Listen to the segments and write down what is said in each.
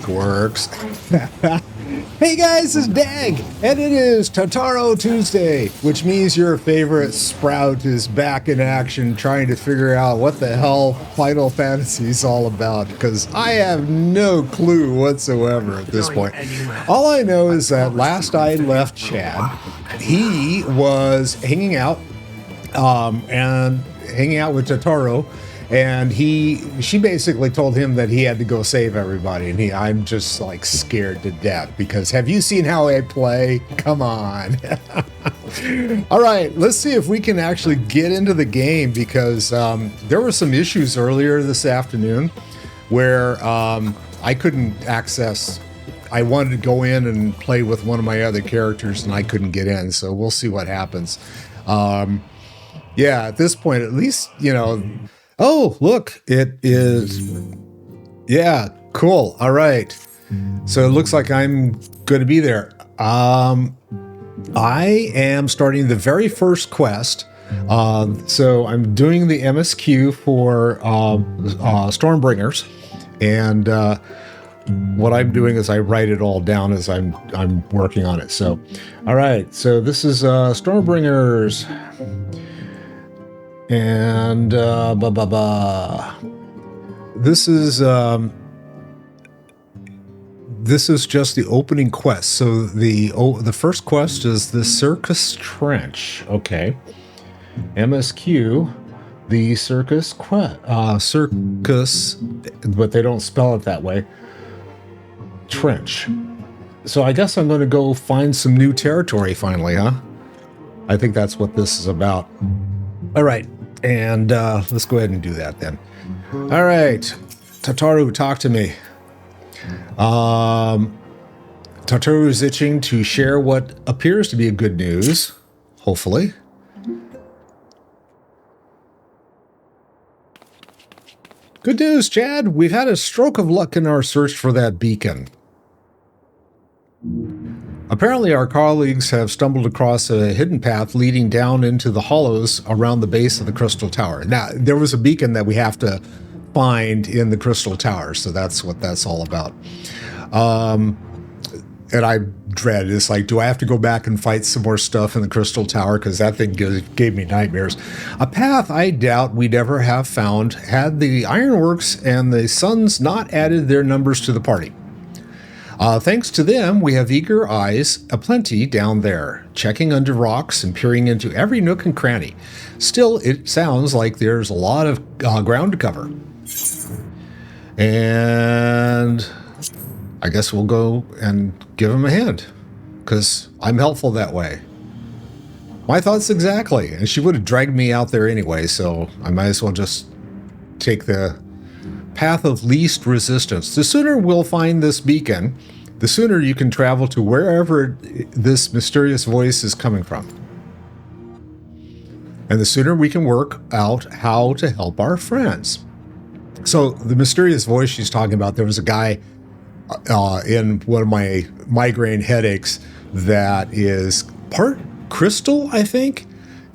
works. Hey guys, it's Dag, and it is Tataru Tuesday, which means your favorite sprout is back in action trying to figure out what the hell Final Fantasy is all about, because I have no clue whatsoever at this point. All I know is that last I left Chad, he was hanging out with Tataru, and she basically told him that he had to go save everybody, and I'm just like scared to death because have you seen how I play? Come on. All right, let's see if we can actually get into the game, because there were some issues earlier this afternoon where I couldn't access. I wanted to go in and play with one of my other characters, and I couldn't get in, so we'll see what happens. Yeah, at this point, at least, you know. Oh, look, it is. Yeah, cool. All right. So it looks like I'm going to be there. I am starting the very first quest. So I'm doing the MSQ for Stormbringers. And what I'm doing is I write it all down as I'm working on it. So, all right. So this is Stormbringers. And this is just the opening quest. So the first quest is the Syrcus Trench. Okay, MSQ, the Syrcus but they don't spell it that way. Trench. So I guess I'm going to go find some new territory finally, huh? I think that's what this is about. All right, and let's go ahead and do that then. All right, Tataru, talk to me. Tataru is itching to share what appears to be good news, hopefully. Good news, Chad. We've had a stroke of luck in our search for that beacon. Apparently, our colleagues have stumbled across a hidden path leading down into the hollows around the base of the Crystal Tower. Now, there was a beacon that we have to find in the Crystal Tower, so that's what that's all about. And I dread, it's like, do I have to go back and fight some more stuff in the Crystal Tower? Because that thing gave me nightmares. A path I doubt we'd ever have found had the Ironworks and the Suns not added their numbers to the party. Thanks to them, we have eager eyes aplenty down there, checking under rocks and peering into every nook and cranny. Still, it sounds like there's a lot of ground to cover. And I guess we'll go and give them a hand, because I'm helpful that way. My thoughts exactly. And she would have dragged me out there anyway, so I might as well just take the path of least resistance. The sooner we'll find this beacon, the sooner you can travel to wherever this mysterious voice is coming from. And the sooner we can work out how to help our friends. So the mysterious voice she's talking about, there was a guy in one of my migraine headaches that is part crystal, I think.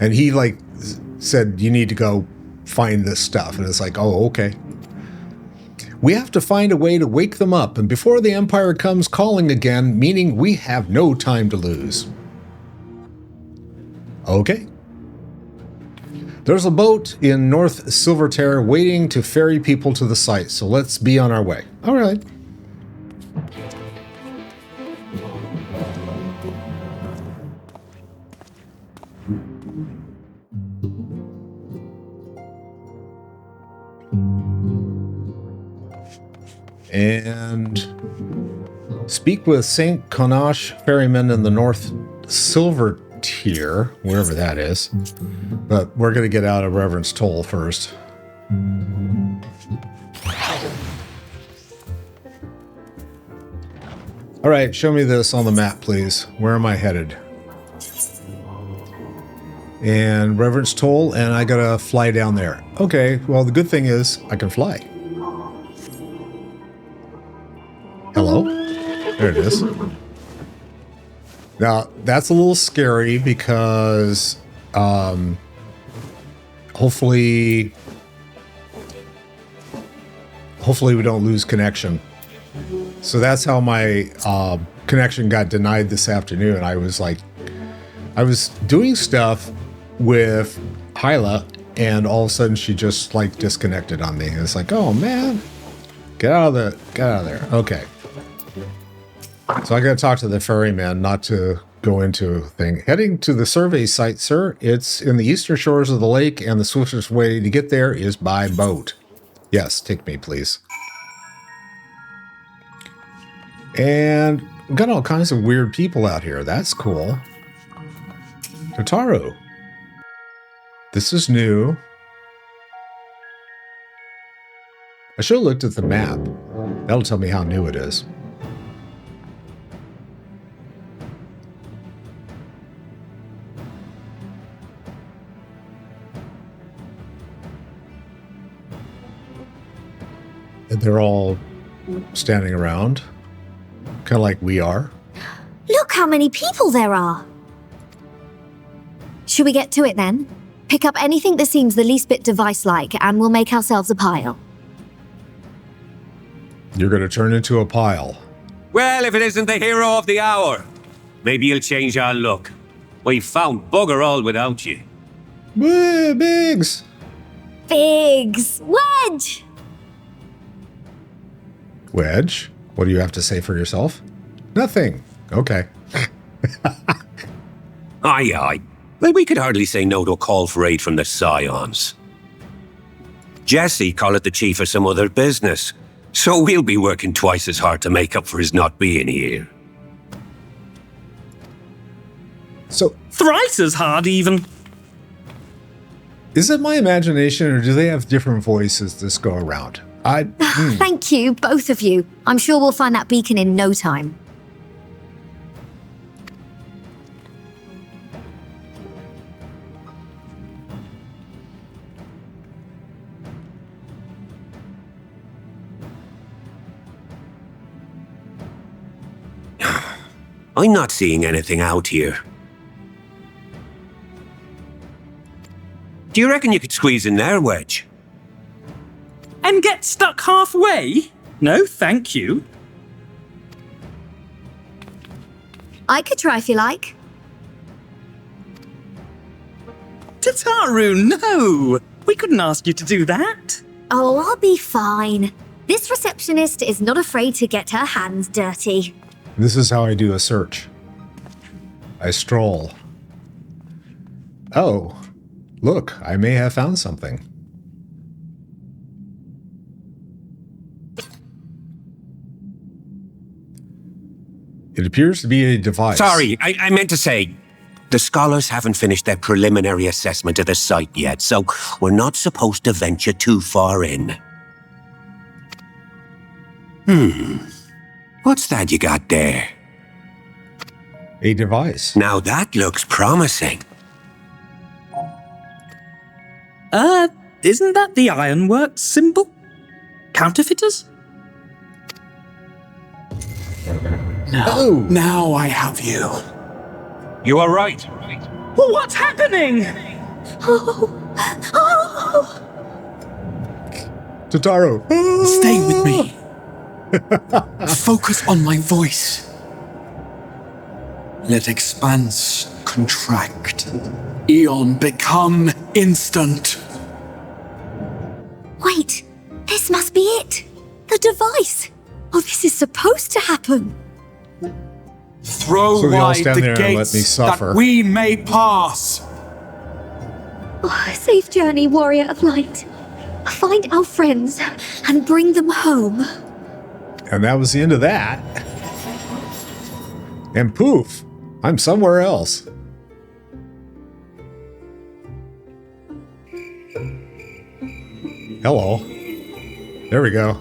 And he like said, you need to go find this stuff. And it's like, oh, okay. We have to find a way to wake them up, and before the Empire comes calling again, meaning we have no time to lose. Okay. There's a boat in North Silverterre waiting to ferry people to the site, so let's be on our way. All right. And speak with St. Conache ferryman in the North Silverterre, wherever that is. But we're going to get out of Reverend's Toll first. All right, show me this on the map, please. Where am I headed? And Reverend's Toll, and I got to fly down there. Okay, well, the good thing is I can fly. Hello? There it is. Now, that's a little scary because hopefully we don't lose connection. So that's how my connection got denied this afternoon. I was doing stuff with Hyla, and all of a sudden she just like disconnected on me. And it's like, oh man, get out of there. Okay. So I got to talk to the ferryman, not to go into a thing. Heading to the survey site, sir. It's in the eastern shores of the lake, and the swiftest way to get there is by boat. Yes, take me, please. And we've got all kinds of weird people out here. That's cool. Tataru. This is new. I should have looked at the map. That'll tell me how new it is. And they're all standing around, kind of like we are. Look how many people there are. Should we get to it then? Pick up anything that seems the least bit device-like, and we'll make ourselves a pile. You're going to turn into a pile. Well, if it isn't the hero of the hour, maybe you'll change our look. We've found bugger all without you. Biggs! Biggs! Wedge! Wedge? What do you have to say for yourself? Nothing. Okay. Aye. Well, we could hardly say no to a call for aid from the Scions. Jesse call it the chief of some other business, so we'll be working twice as hard to make up for his not being here. So, thrice as hard, even. Is it my imagination, or do they have different voices this go around? Thank you, both of you. I'm sure we'll find that beacon in no time. I'm not seeing anything out here. Do you reckon you could squeeze in there, Wedge? And get stuck halfway? No, thank you. I could try if you like. Tataru, no! We couldn't ask you to do that. Oh, I'll be fine. This receptionist is not afraid to get her hands dirty. This is how I do a search. I stroll. Oh, look, I may have found something. It appears to be a device. Sorry, I meant to say, the scholars haven't finished their preliminary assessment of the site yet, so we're not supposed to venture too far in. What's that you got there? A device. Now that looks promising. Isn't that the Ironworks symbol? Counterfeiters? No. Now I have you. You are right. Well, what's happening? Tataru. Stay with me. Focus on my voice. Let expanse contract. Eon become instant. Wait, this must be it. The device. Oh, this is supposed to happen. Throw So they all wide stand the there and let me gates suffer. that we may pass. Oh, safe journey, warrior of light. Find our friends and bring them home. And that was the end of that. And poof, I'm somewhere else. Hello. There we go.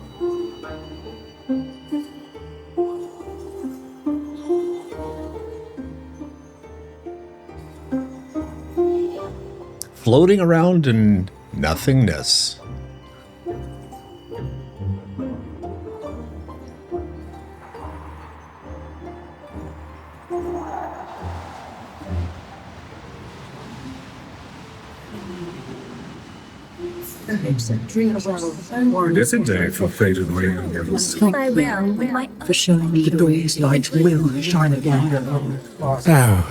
Floating around in nothingness. This is day for faded rain. For showing me the day's light will shine again. Now,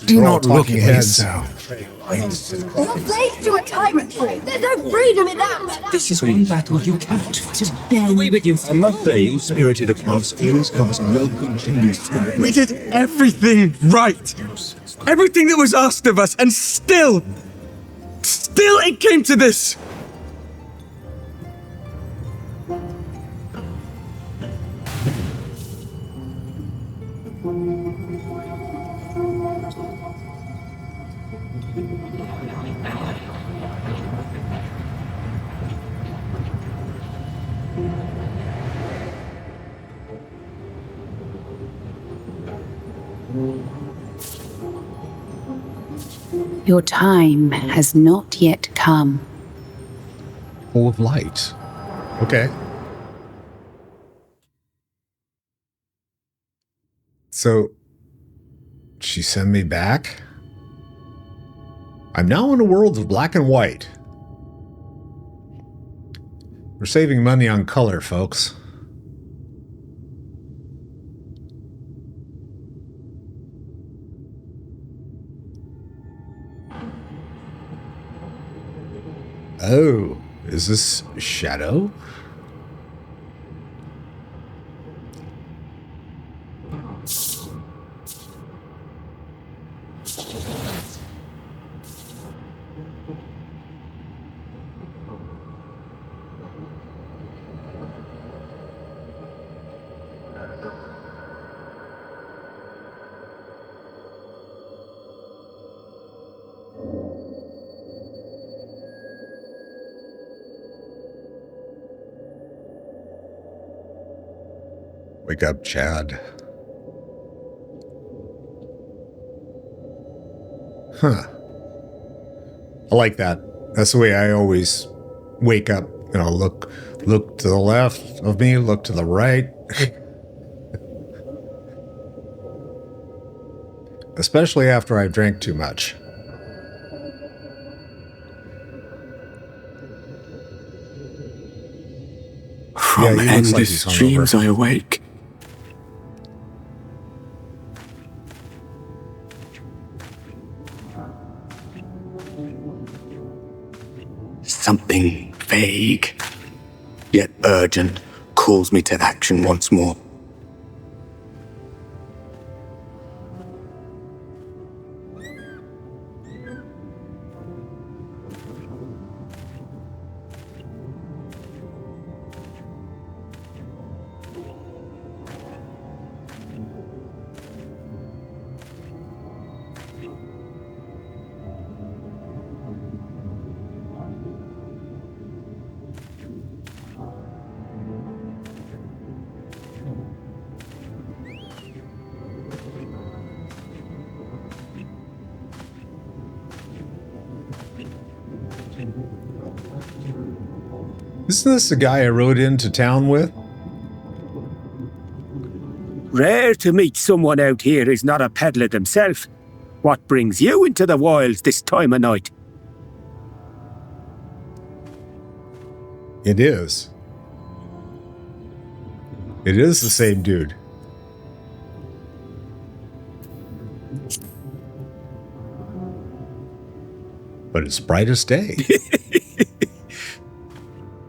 do We're all not look talking at heads. yourself. You're slave to a tyrant! There's no freedom in that! This is one battle you can't to bear with you. I'm not playing spirited across feels comes no continues. We did everything right. Everything that was asked of us, and still it came to this. Your time has not yet come. Full of light. Okay. So, she sent me back? I'm now in a world of black and white. We're saving money on color, folks. Oh, is this Shadow? Wake up, Chad. Huh. I like that. That's the way I always wake up. You know, look to the left of me, look to the right. Especially after I've drank too much. From he looks like endless he's dreams hungover. I awake. Something vague, yet urgent, calls me to action once more. Isn't this the guy I rode into town with? Rare to meet someone out here who's not a peddler himself. What brings you into the wilds this time of night? It is. It is the same dude. But it's bright as day.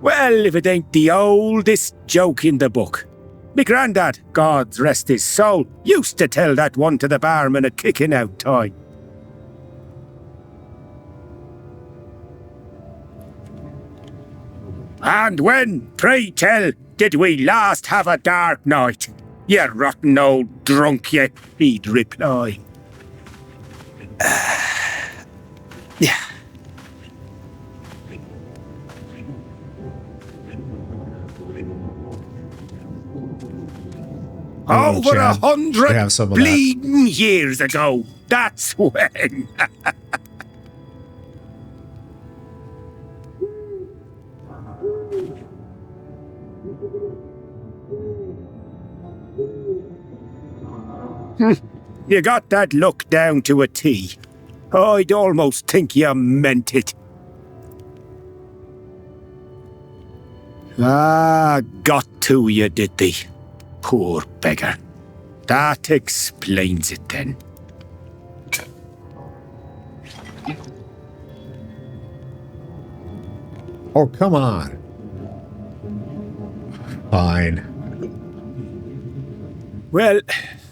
Well, if it ain't the oldest joke in the book. Me grandad, God rest his soul, used to tell that one to the barman at kicking out time. And when, pray tell, did we last have a dark night? You rotten old drunk, you, he'd reply. Yeah. Oh, Over Chad, 100 I have some of that. bleeding years ago, that's when. You got that look down to a T. I'd almost think you meant it. Ah, got to you, did they? Poor beggar. That explains it then. Oh, come on. Fine. Well,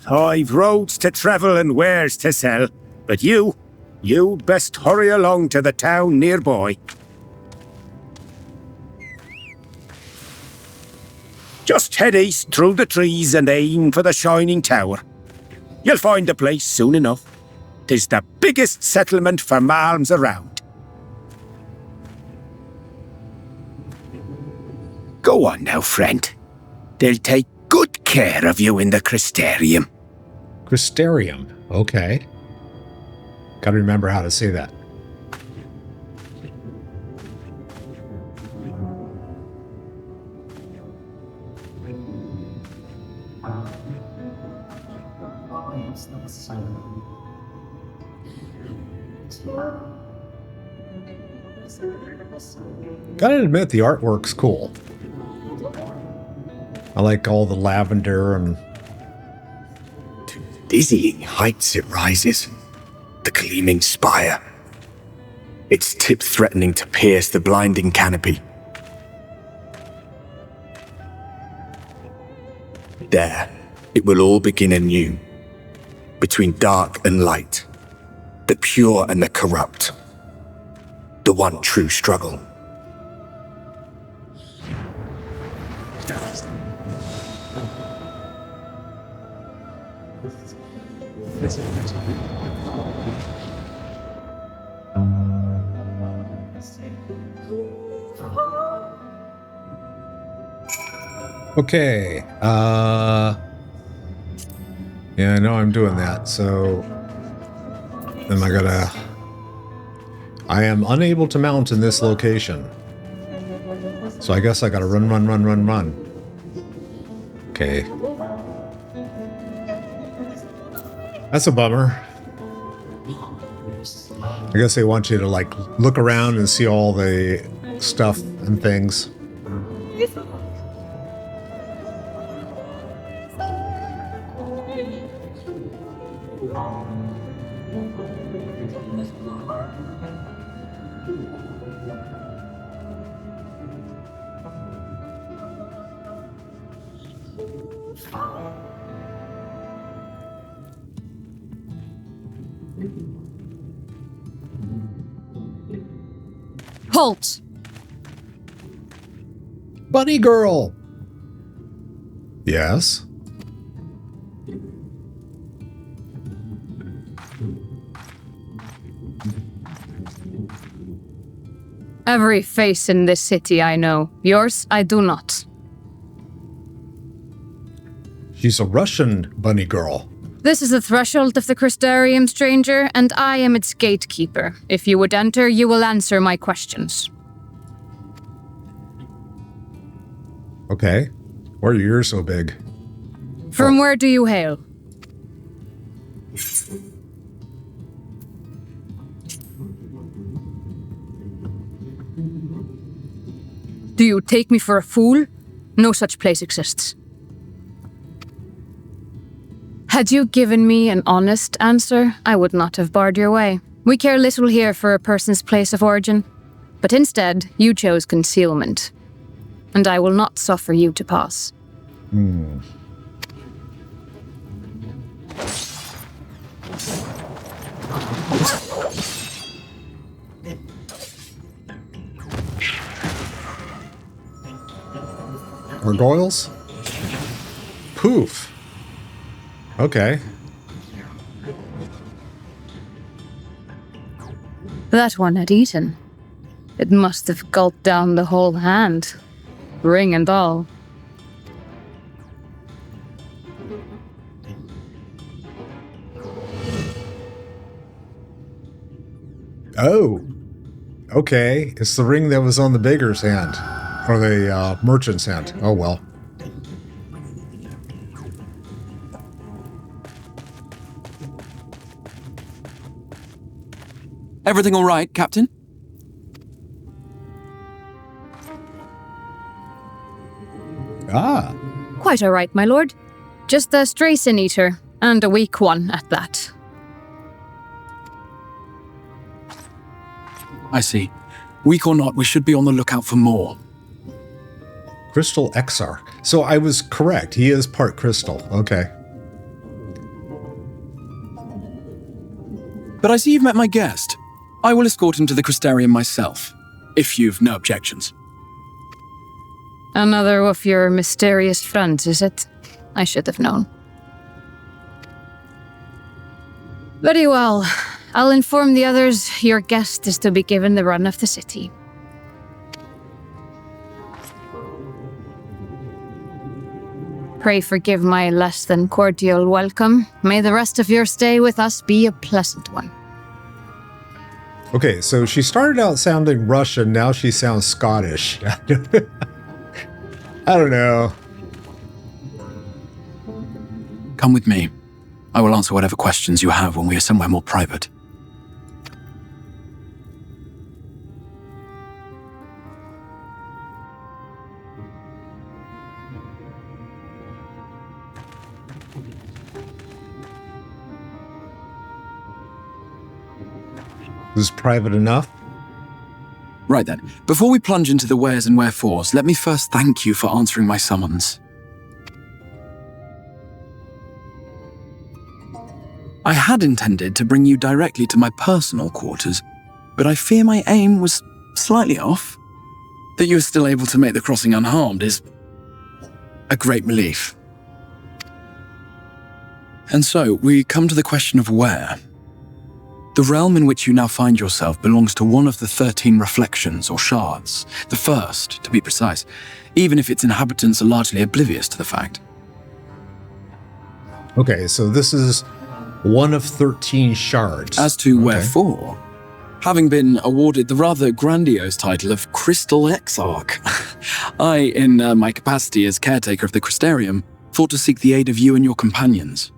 I've roads to travel and wares to sell, but you'd best hurry along to the town nearby. Just head east through the trees and aim for the Shining Tower. You'll find the place soon enough. 'Tis the biggest settlement for malms around. Go on now, friend. They'll take good care of you in the Crystarium. Crystarium. Okay. Gotta remember how to say that. Gotta admit, the artwork's cool. I like all the lavender and... To dizzying heights it rises. The gleaming spire. Its tip threatening to pierce the blinding canopy. There, it will all begin anew. Between dark and light. The pure and the corrupt. The one true struggle. Okay, yeah, I know I'm doing that, so then I am unable to mount in this location. So I guess I gotta run. Okay. That's a bummer. I guess they want you to, like, look around and see all the stuff and things. Halt! Bunny girl! Yes? Every face in this city I know. Yours, I do not. She's a Russian bunny girl. This is the threshold of the Crystarium, stranger, and I am its gatekeeper. If you would enter, you will answer my questions. Okay. Why are your ears so big? From where do you hail? Do you take me for a fool? No such place exists. Had you given me an honest answer, I would not have barred your way. We care little here for a person's place of origin, but instead, you chose concealment. And I will not suffer you to pass. Gargoyles? Poof. Okay. That one had eaten. It must have gulped down the whole hand, ring and all. Oh. Okay. It's the ring that was on the beggar's hand. Or the merchant's hand. Oh, well. Everything all right, Captain? Ah. Quite all right, my lord. Just a stray sin eater, and a weak one at that. I see. Weak or not, we should be on the lookout for more. Crystal Exarch. So I was correct. He is part crystal. Okay. But I see you've met my guest. I will escort him to the Crystarium myself, if you've no objections. Another of your mysterious friends, is it? I should have known. Very well. I'll inform the others your guest is to be given the run of the city. Pray forgive my less than cordial welcome. May the rest of your stay with us be a pleasant one. Okay, so she started out sounding Russian, now she sounds Scottish. I don't know. Come with me. I will answer whatever questions you have when we are somewhere more private. This is private enough? Right then. Before we plunge into the wheres and wherefores, let me first thank you for answering my summons. I had intended to bring you directly to my personal quarters, but I fear my aim was slightly off. That you are still able to make the crossing unharmed is a great relief. And so, we come to the question of where. The realm in which you now find yourself belongs to one of the 13 reflections or shards, the first, to be precise, even if its inhabitants are largely oblivious to the fact. Okay, so this is one of 13 shards. As to wherefore, having been awarded the rather grandiose title of Crystal Exarch, I, in my capacity as caretaker of the Crystarium, thought to seek the aid of you and your companions.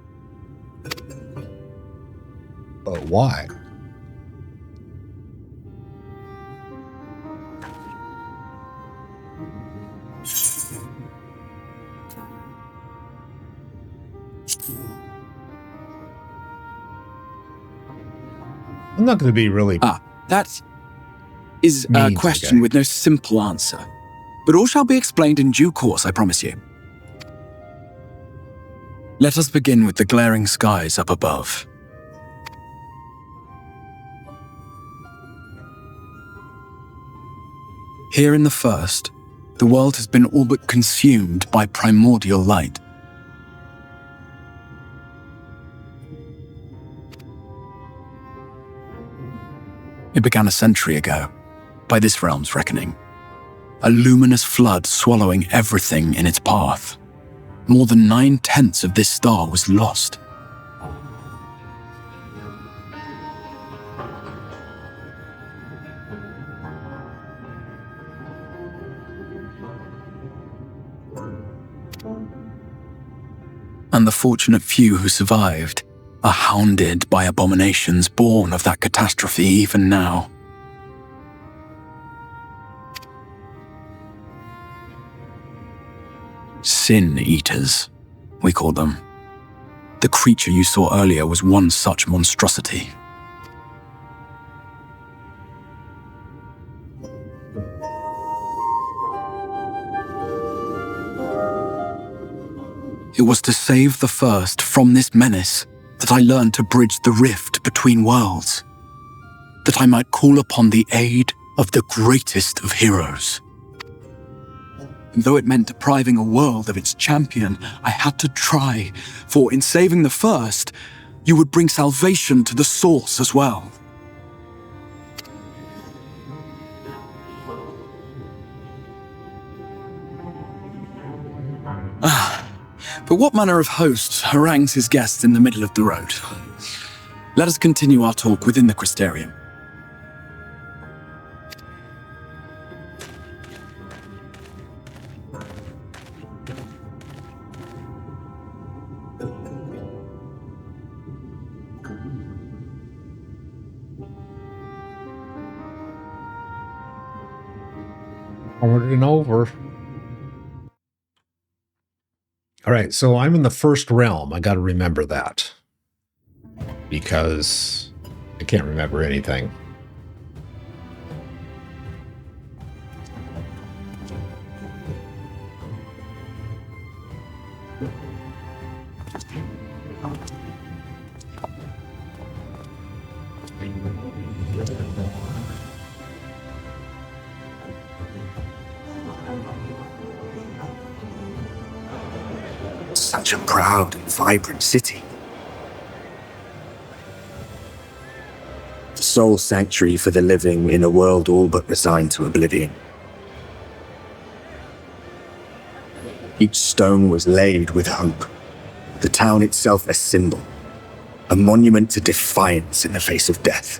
But why? I'm not going to be really... That is a question with no simple answer. But all shall be explained in due course, I promise you. Let us begin with the glaring skies up above. Here in the first, the world has been all but consumed by primordial light. It began a century ago, by this realm's reckoning. A luminous flood swallowing everything in its path. More than 9/10 of this star was lost. And the fortunate few who survived are hounded by abominations born of that catastrophe even now. Sin Eaters, we call them. The creature you saw earlier was one such monstrosity. It was to save the first from this menace that I learned to bridge the rift between worlds. That I might call upon the aid of the greatest of heroes. And though it meant depriving a world of its champion, I had to try, for in saving the first, you would bring salvation to the source as well. But what manner of host harangues his guests in the middle of the road? Let us continue our talk within the Crystarium. Over and over. All right, so I'm in the first realm. I got to remember that because I can't remember anything. Such a proud and vibrant city. The sole sanctuary for the living in a world all but resigned to oblivion. Each stone was laid with hope. The town itself a symbol, a monument to defiance in the face of death.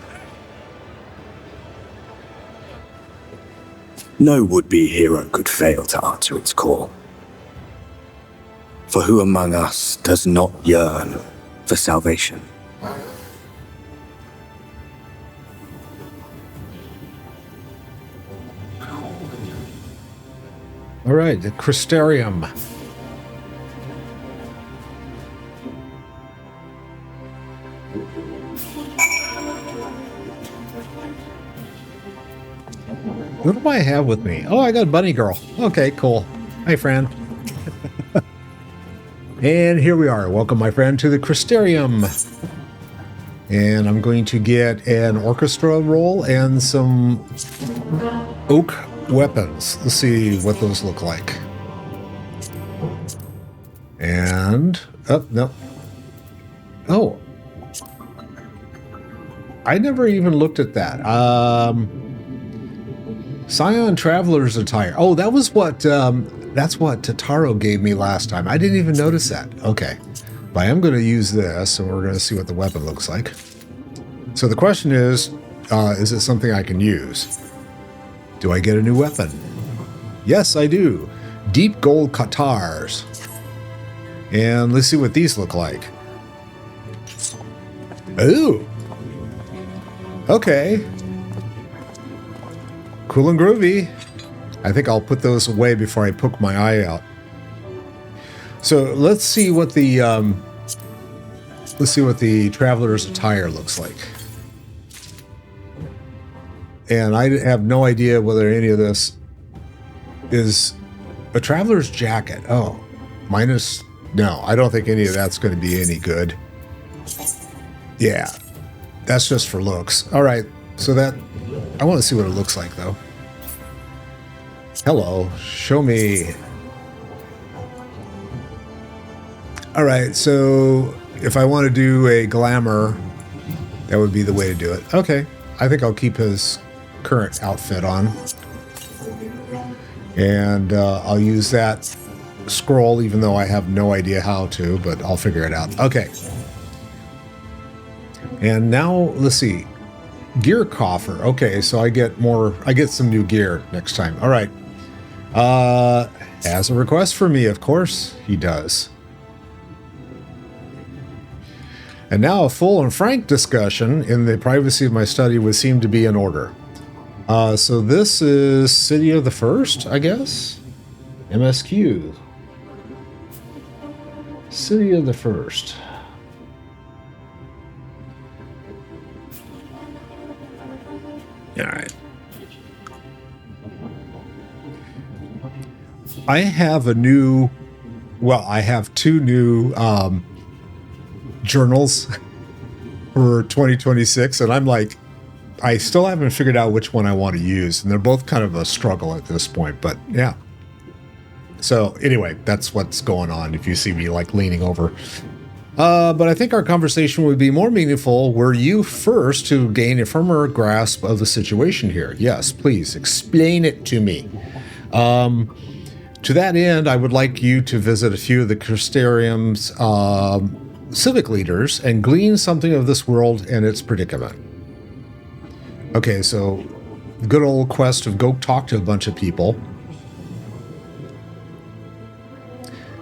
No would-be hero could fail to answer its call. For who among us does not yearn for salvation? All right, the Crystarium. What do I have with me? Oh, I got Bunny Girl. Okay, cool. Hi, friend. And here we are. Welcome, my friend, to the Crystarium. And I'm going to get an orchestra roll and some oak weapons. Let's see what those look like. And, oh, no. Oh. I never even looked at that. Scion Traveler's Attire. Oh, that was what, that's what Tataru gave me last time. I didn't even notice that. Okay. But I am going to use this, and we're going to see what the weapon looks like. So the question is it something I can use? Do I get a new weapon? Yes, I do. Deep gold katars. And let's see what these look like. Ooh. Okay. Cool and groovy. I think I'll put those away before I poke my eye out. So let's see what the Traveler's Attire looks like. And I have no idea whether any of this is a Traveler's Jacket. Oh, minus. No, I don't think any of that's going to be any good. Yeah, that's just for looks. All right, so that I want to see what it looks like though. Hello, show me. All right, so if I want to do a glamour, that would be the way to do it. Okay, I think I'll keep his current outfit on. And I'll use that scroll, even though I have no idea how to, but I'll figure it out. Okay. And now, let's see. Gear coffer. Okay, so I get some new gear next time. All right. Has a request for me, of course he does. And now a full and frank discussion in the privacy of my study would seem to be in order. So this is City of the First, I guess? MSQ. City of the First. All right. I have I have two new journals for 2026, and I'm like, I still haven't figured out which one I want to use, and they're both kind of a struggle at this point, but yeah. So anyway, that's what's going on if you see me like leaning over. But I think our conversation would be more meaningful were you first to gain a firmer grasp of the situation here. Yes, please explain it to me. To that end, I would like you to visit a few of the Crystarium's civic leaders and glean something of this world and its predicament. Okay, so good old quest of go talk to a bunch of people.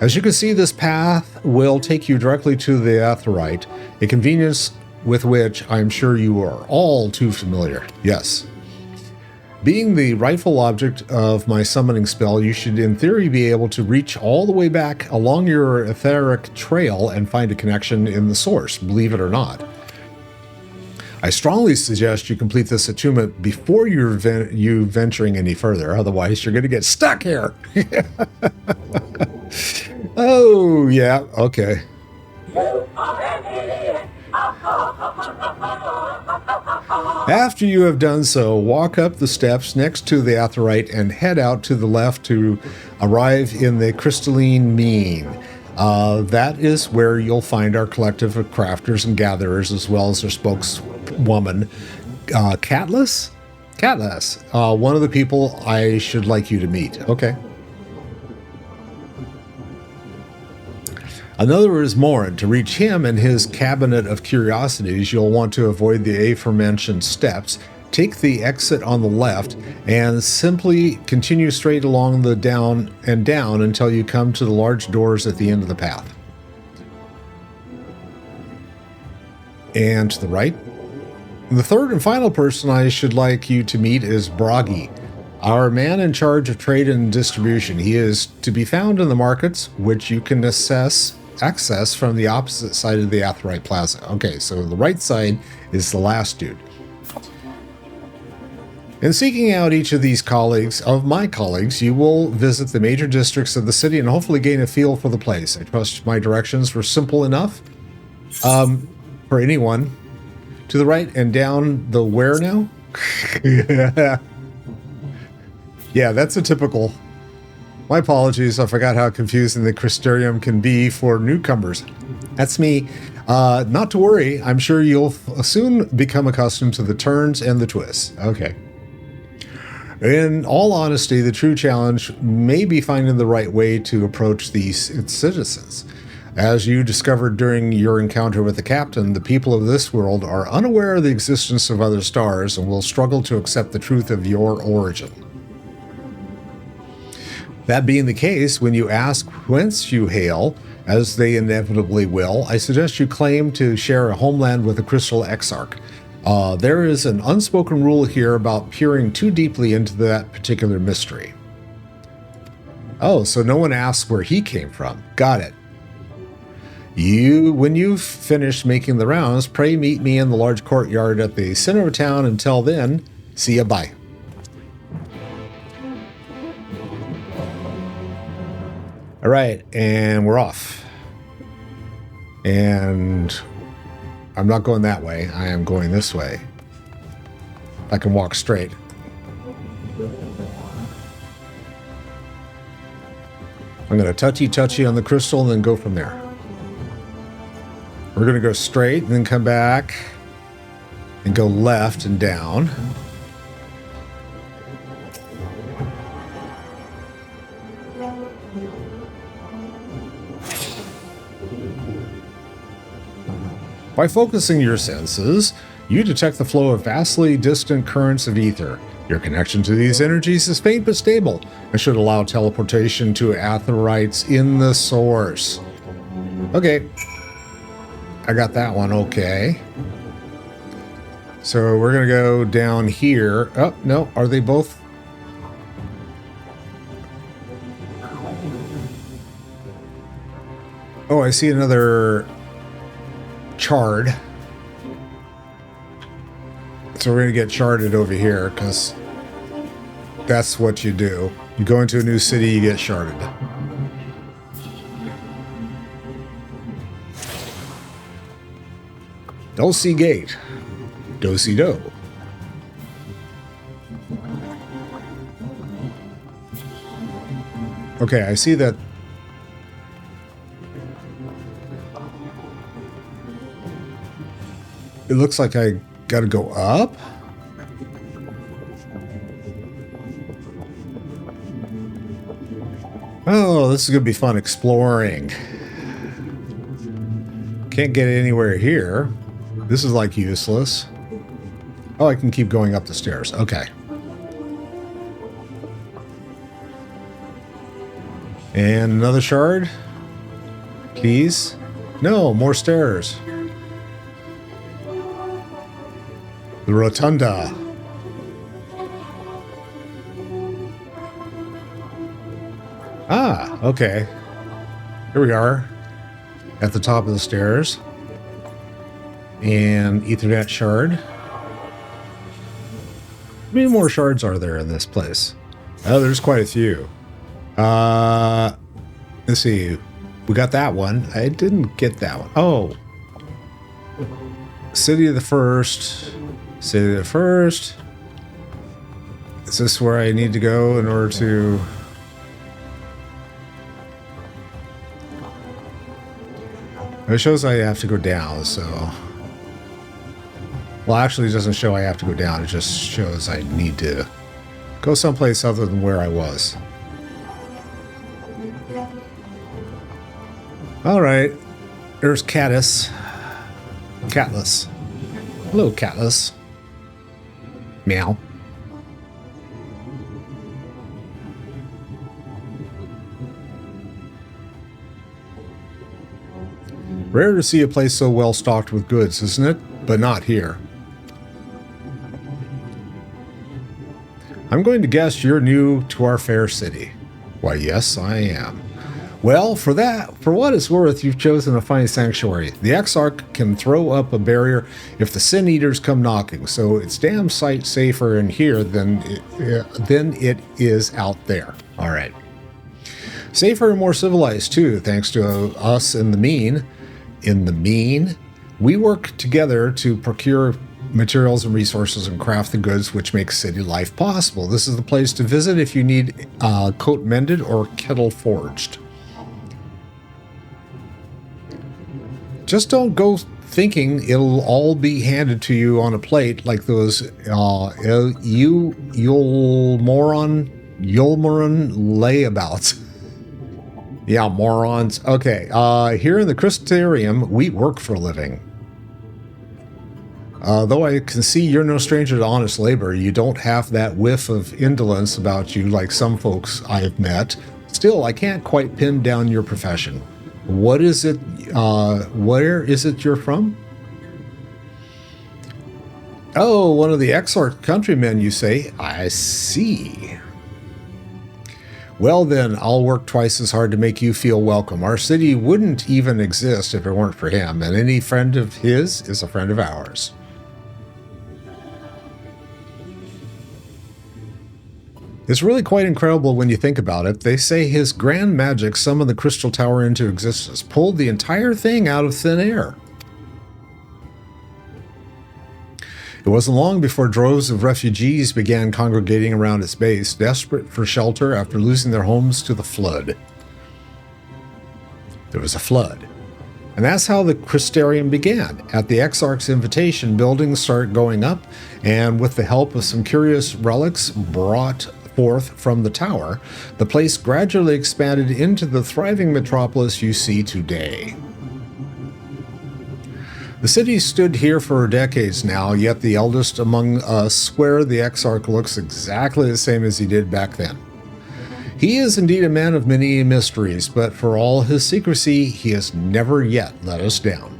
As you can see, this path will take you directly to the Aetheryte, a convenience with which I'm sure you are all too familiar. Yes. Being the rightful object of my summoning spell, you should in theory be able to reach all the way back along your etheric trail and find a connection in the source, believe it or not. I strongly suggest you complete this attunement before you venturing any further, otherwise you're going to get stuck here. Oh, yeah, okay. After you have done so, walk up the steps next to the Aetheryte and head out to the left to arrive in the crystalline mean. That is where you'll find our collective of crafters and gatherers, as well as their spokeswoman, Catless? Catless, one of the people I should like you to meet. Okay. Another is Morin. To reach him and his cabinet of curiosities, you'll want to avoid the aforementioned steps, take the exit on the left, and simply continue straight along the down until you come to the large doors at the end of the path. And to the right. The third and final person I should like you to meet is Bragi, our man in charge of trade and distribution. He is to be found in the markets, which you can access from the opposite side of the Aetheryte Plaza. Okay, so the right side is the last dude. In seeking out each of these my colleagues, you will visit the major districts of the city and hopefully gain a feel for the place. I trust my directions were simple enough for anyone. To the right and down the where now? Yeah, that's a typical... My apologies, I forgot how confusing the Crystarium can be for newcomers. That's me. Not to worry, I'm sure you'll soon become accustomed to the turns and the twists. Okay. In all honesty, the true challenge may be finding the right way to approach these citizens. As you discovered during your encounter with the captain, the people of this world are unaware of the existence of other stars and will struggle to accept the truth of your origin. That being the case, when you ask whence you hail, as they inevitably will, I suggest you claim to share a homeland with the Crystal Exarch. There is an unspoken rule here about peering too deeply into that particular mystery. Oh, so no one asks where he came from. Got it. When you've finished making the rounds, pray meet me in the large courtyard at the center of town. Until then, see ya, bye. All right, and we're off. And I'm not going that way. I am going this way. I can walk straight. I'm going to touchy on the crystal and then go from there. We're going to go straight and then come back and go left and down. By focusing your senses, you detect the flow of vastly distant currents of ether. Your connection to these energies is faint but stable and should allow teleportation to Aetherites in the source. Okay. I got that one okay. So we're going to go down here. Oh, no. Are they both? Oh, I see another chard. So we're going to get charded over here because that's what you do. You go into a new city, you get sharded. Do-si gate. Do-si-do. Okay, I see that. It looks like I gotta go up. Oh, this is gonna be fun exploring. Can't get anywhere here. This is like useless. Oh, I can keep going up the stairs. Okay. And another shard. Please. No, more stairs. The Rotunda. Ah, okay. Here we are at the top of the stairs. And Ethernet shard. How many more shards are there in this place? Oh, there's quite a few. Let's see. We got that one. I didn't get that one. Oh. City of the First. City of the First. Is this where I need to go in order to... It shows I have to go down, so... Well, actually, it doesn't show I have to go down. It just shows I need to go someplace other than where I was. All right. There's Catus. Catless. Hello, Catless. Meow. Rare to see a place so well stocked with goods, isn't it? But not here. I'm going to guess you're new to our fair city. Why, yes, I am. Well, for what it's worth, you've chosen a fine sanctuary. The Exarch can throw up a barrier if the Sin Eaters come knocking, so it's damn sight safer in here than it is out there. All right. Safer and more civilized, too, thanks to us in the mean. In the mean, we work together to procure materials and resources and craft the goods which make city life possible. This is the place to visit if you need coat mended or kettle forged. Just don't go thinking it'll all be handed to you on a plate like those Yulmoran layabouts. Yeah, morons. Okay, here in the Crystarium, we work for a living. Though I can see you're no stranger to honest labor, you don't have that whiff of indolence about you like some folks I've met. Still, I can't quite pin down your profession. What is it, where is it you're from? Oh, one of the Exarch countrymen, you say? I see. Well then, I'll work twice as hard to make you feel welcome. Our city wouldn't even exist if it weren't for him, and any friend of his is a friend of ours. It's really quite incredible when you think about it. They say his grand magic summoned the Crystal Tower into existence, pulled the entire thing out of thin air. It wasn't long before droves of refugees began congregating around its base, desperate for shelter after losing their homes to the flood. There was a flood. And that's how the Crystarium began. At the Exarch's invitation, buildings started going up, and with the help of some curious relics brought forth from the tower, the place gradually expanded into the thriving metropolis you see today. The city stood here for decades now, yet the eldest among us swear the Exarch looks exactly the same as he did back then. He is indeed a man of many mysteries, but for all his secrecy, he has never yet let us down.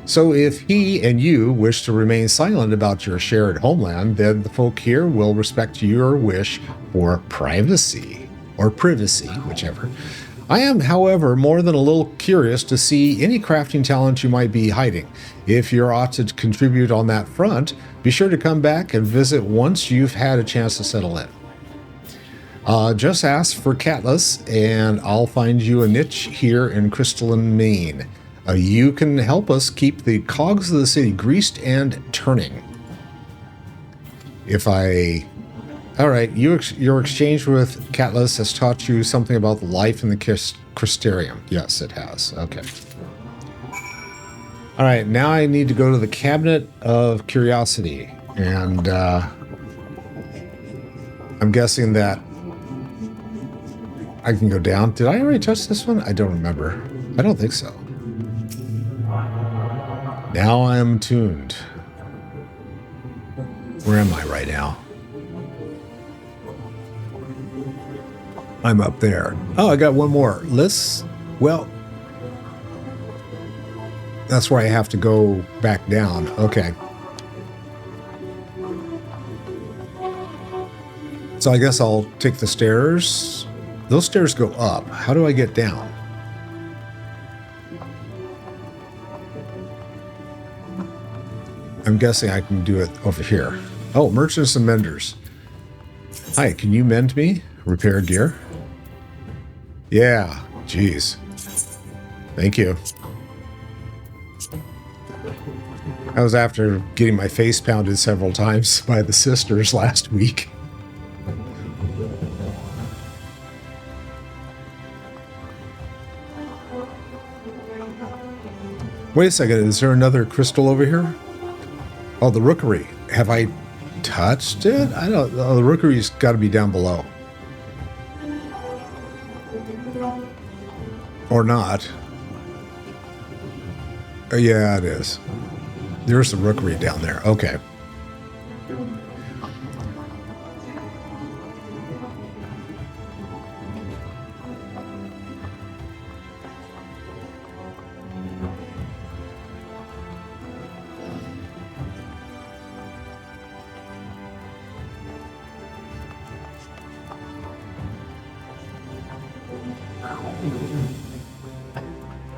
So if he and you wish to remain silent about your shared homeland, then the folk here will respect your wish for privacy, or privacy, whichever. I am, however, more than a little curious to see any crafting talent you might be hiding. If you're ought to contribute on that front, be sure to come back and visit once you've had a chance to settle in. Just ask for Catless, and I'll find you a niche here in Crystalline Maine. You can help us keep the cogs of the city greased and turning. All right, your exchange with Catless has taught you something about life in the Crystarium. Yes, it has. Okay. All right, now I need to go to the Cabinet of Curiosity, and I'm guessing that I can go down. Did I already touch this one? I don't remember. I don't think so. Now I am tuned. Where am I right now? I'm up there. Oh, I got one more. Well, that's where I have to go back down. Okay. So I guess I'll take the stairs. Those stairs go up. How do I get down? I'm guessing I can do it over here. Oh, merchants and menders. Hi, can you mend me? Repair gear? Yeah, jeez. Thank you. I was after getting my face pounded several times by the sisters last week. Wait a second, is there another crystal over here? Oh, the rookery. Have I touched it? I don't know. The rookery's got to be down below. Or not. Yeah, it is. There's the rookery down there. Okay.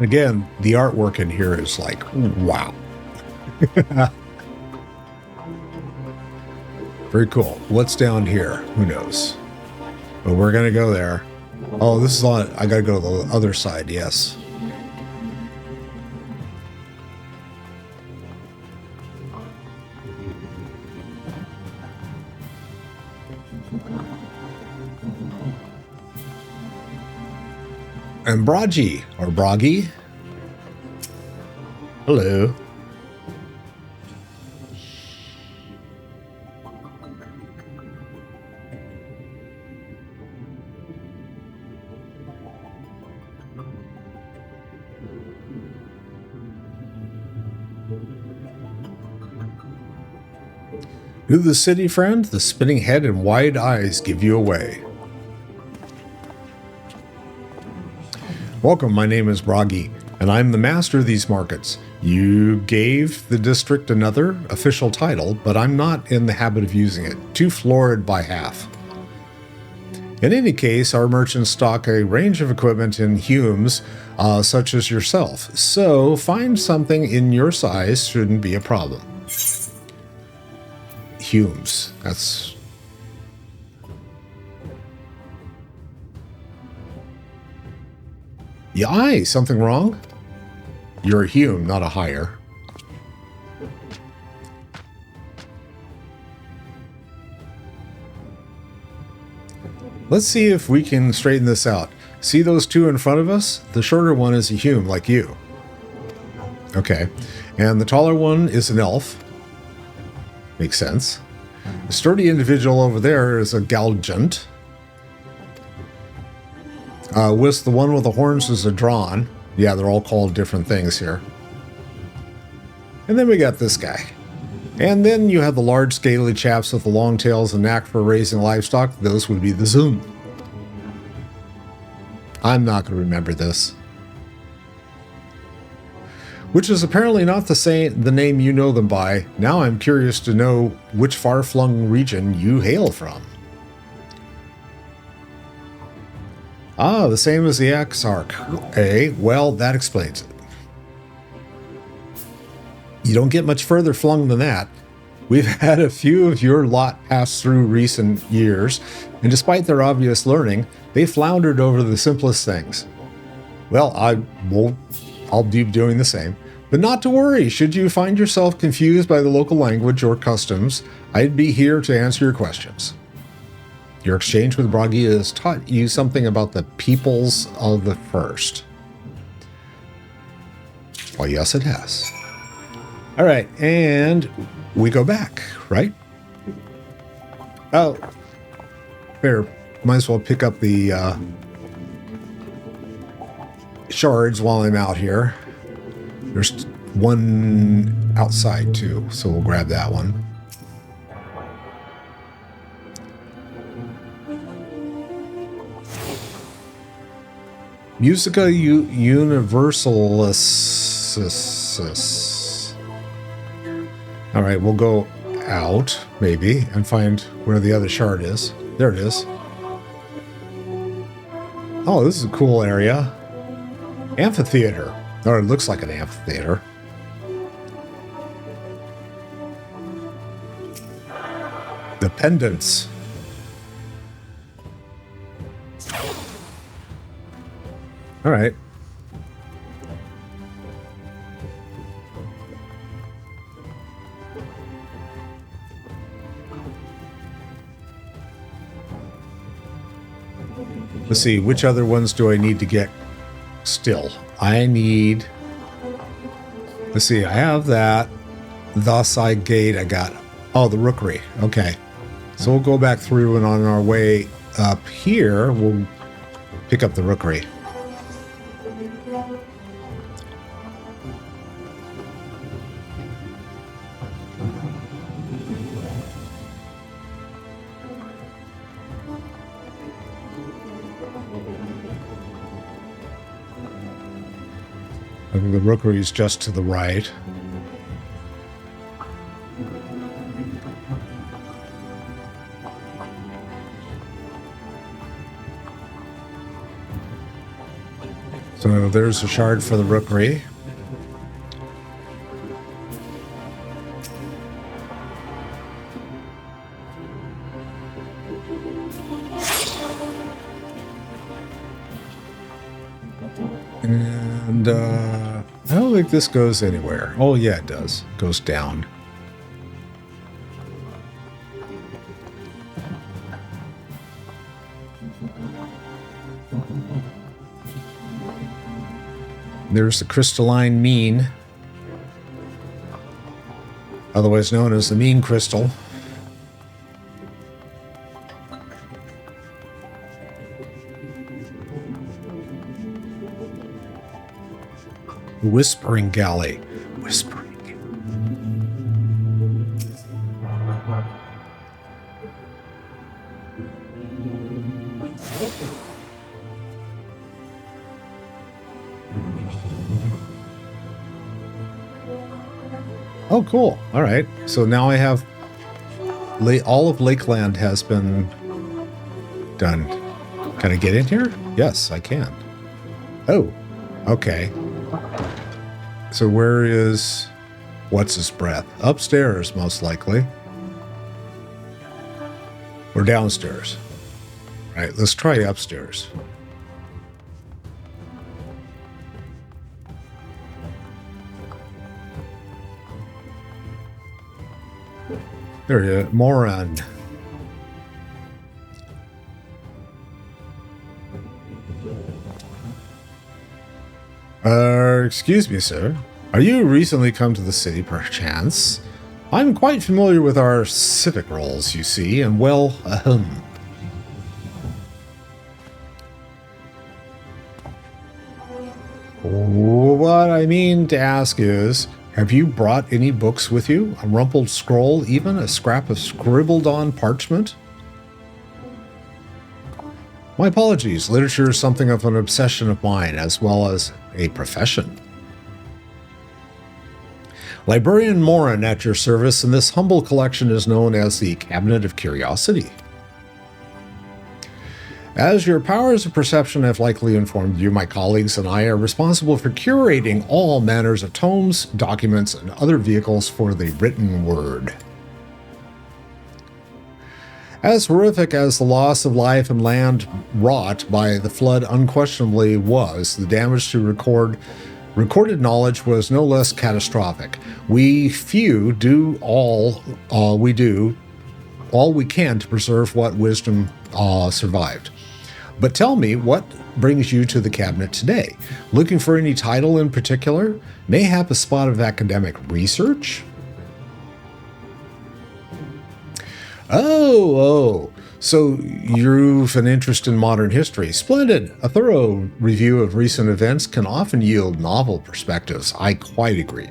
Again, the artwork in here is like, wow. Very cool. What's down here? Who knows? But we're going to go there. Oh, this is on. I got to go to the other side. Yes. And Bragi, or Bragi. Hello. To the city, friend, the spinning head and wide eyes give you away. Welcome, my name is Bragi, and I'm the master of these markets. You gave the district another official title, but I'm not in the habit of using it. Too florid by half. In any case, our merchants stock a range of equipment in Humes, such as yourself, so find something in your size shouldn't be a problem. Humes, that's... Yeah, aye, something wrong? You're a Hume, not a hire. Let's see if we can straighten this out. See those two in front of us? The shorter one is a Hume, like you. Okay. And the taller one is an elf. Makes sense. The sturdy individual over there is a Galgant. With the one with the horns is a Drawn. Yeah, they're all called different things here. And then we got this guy. And then you have the large scaly chaps with the long tails and knack for raising livestock. Those would be the Zoom. I'm not going to remember this. Which is apparently not the name you know them by. Now I'm curious to know which far-flung region you hail from. Ah, the same as the Exarch. Eh? Well, that explains it. You don't get much further flung than that. We've had a few of your lot pass through recent years, and despite their obvious learning, they floundered over the simplest things. Well, I'll be doing the same. But not to worry, should you find yourself confused by the local language or customs, I'd be here to answer your questions. Your exchange with Bragi has taught you something about the peoples of the first. Well, yes, it has. All right, and we go back, right? Oh, fair. Might as well pick up the shards while I'm out here. There's one outside too, so we'll grab that one. Musica Universalis. All right, we'll go out, maybe, and find where the other shard is. There it is. Oh, this is a cool area. Amphitheater. Or it looks like an amphitheater. The pendants. All right. Let's see, which other ones do I need to get still? I need... Let's see, I have that. The side gate I got. Oh, the rookery. Okay. So we'll go back through, and on our way up here, we'll pick up the rookery. I think the rookery is just to the right. So there's a shard for the rookery. And I don't think this goes anywhere. Oh yeah, it does. It goes down. There's the crystalline mean, otherwise known as the mean crystal. Whispering Galley. Whispering. Oh, cool. All right. So now I have... all of Lakeland has been done. Can I get in here? Yes, I can. Oh, okay. So where is... what's his breath? Upstairs, most likely. Or downstairs. All right, let's try upstairs. There you go, Norvrandt. Excuse me, sir. Are you recently come to the city, perchance? I'm quite familiar with our civic roles, you see, and well, What I mean to ask is, have you brought any books with you? A rumpled scroll, even a scrap of scribbled-on parchment? My apologies. Literature is something of an obsession of mine, as well as a profession. Librarian Morin at your service, and this humble collection is known as the Cabinet of Curiosity. As your powers of perception have likely informed you, my colleagues and I are responsible for curating all manners of tomes, documents, and other vehicles for the written word. As horrific as the loss of life and land wrought by the flood unquestionably was, the damage to recorded knowledge was no less catastrophic. We few do all we can to preserve what wisdom survived. But tell me, what brings you to the cabinet today? Looking for any title in particular? Mayhap a spot of academic research? Oh, so you've an interest in modern history. Splendid. A thorough review of recent events can often yield novel perspectives. I quite agree.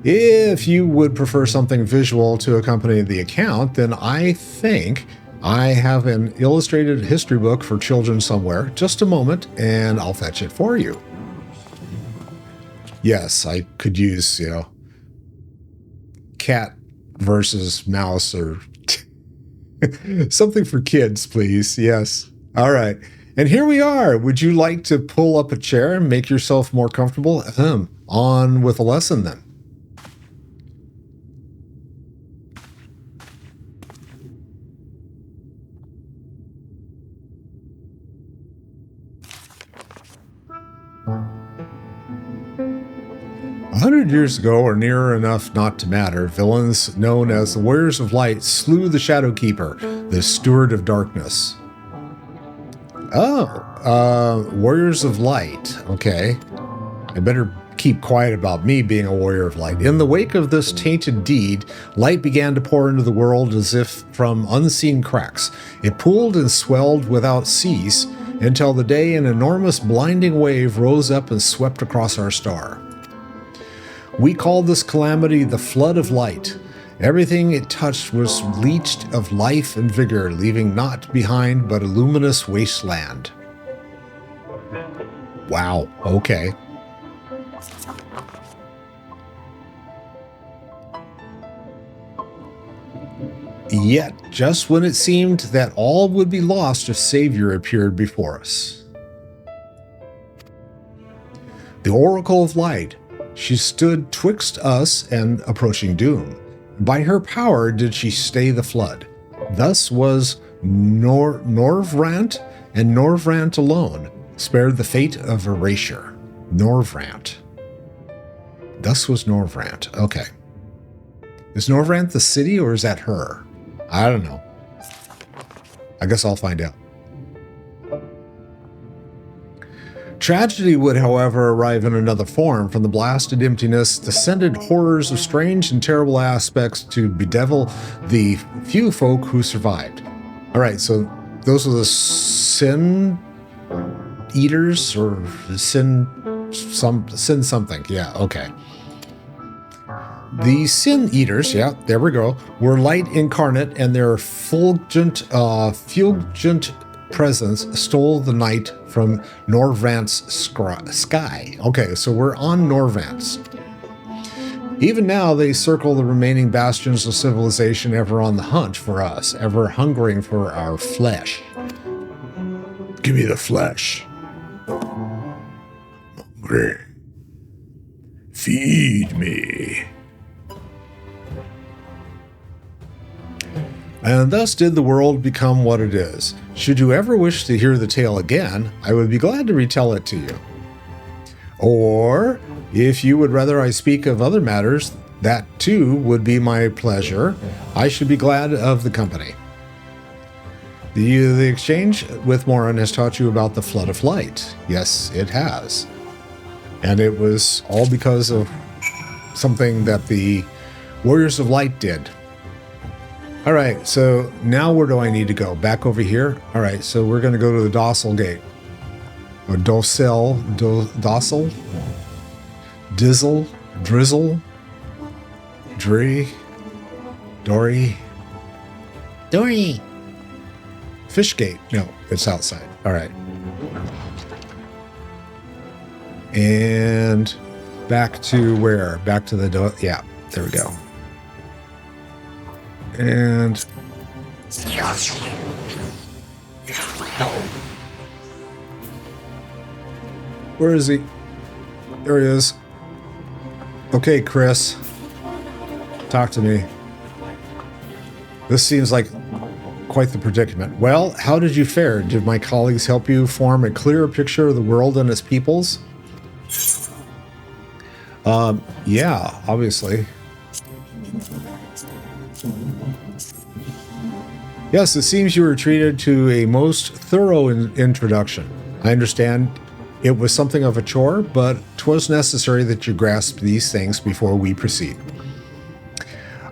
If you would prefer something visual to accompany the account, then I think I have an illustrated history book for children somewhere. Just a moment, and I'll fetch it for you. Yes, I could use, cat versus mouse or Something for kids, please. Yes. All right. And here we are. Would you like to pull up a chair and make yourself more comfortable? On with a lesson then. A 100 years ago, or near enough not to matter, villains known as the Warriors of Light slew the Shadowkeeper, the Steward of Darkness. Oh, Warriors of Light. Okay. I better keep quiet about me being a Warrior of Light. In the wake of this tainted deed, light began to pour into the world as if from unseen cracks. It pooled and swelled without cease until the day an enormous blinding wave rose up and swept across our star. We called this calamity the Flood of Light. Everything it touched was leached of life and vigor, leaving naught behind but a luminous wasteland. Wow, okay. Yet, just when it seemed that all would be lost, a savior appeared before us. The Oracle of Light. She stood twixt us and approaching doom. By her power did she stay the flood. Thus was Norvrandt, and Norvrandt alone spared the fate of erasure. Norvrandt. Thus was Norvrandt. Okay. Is Norvrandt the city, or is that her? I don't know. I guess I'll find out. Tragedy would, however, arrive in another form. From the blasted emptiness descended horrors of strange and terrible aspects to bedevil the few folk who survived. All right, so those are the sin eaters, or sin something. Yeah, okay. The sin eaters, yeah, there we go, were light incarnate, and their fulgent presence stole the night from Norvrandt's sky. Okay, so we're on Norvrandt's. Even now, they circle the remaining bastions of civilization, ever on the hunt for us, ever hungering for our flesh. Give me the flesh. Hungry. Feed me. And thus did the world become what it is. Should you ever wish to hear the tale again, I would be glad to retell it to you. Or, if you would rather I speak of other matters, that too would be my pleasure. I should be glad of the company. The exchange with Morin has taught you about the Flood of Light. Yes, it has. And it was all because of something that the Warriors of Light did. All right, so now where do I need to go? Back over here? All right, so we're going to go to the Docile Gate. Or Docile? Dizzle? Drizzle? Dory? Fish Gate. No, it's outside. All right. And back to where? Back to the... yeah, there we go. And where is he? There he is. Okay, Chris. Talk to me. This seems like quite the predicament. Well, how did you fare? Did my colleagues help you form a clearer picture of the world and its peoples? Yeah, obviously. Yes, it seems you were treated to a most thorough introduction. I understand it was something of a chore, but 'twas necessary that you grasp these things before we proceed.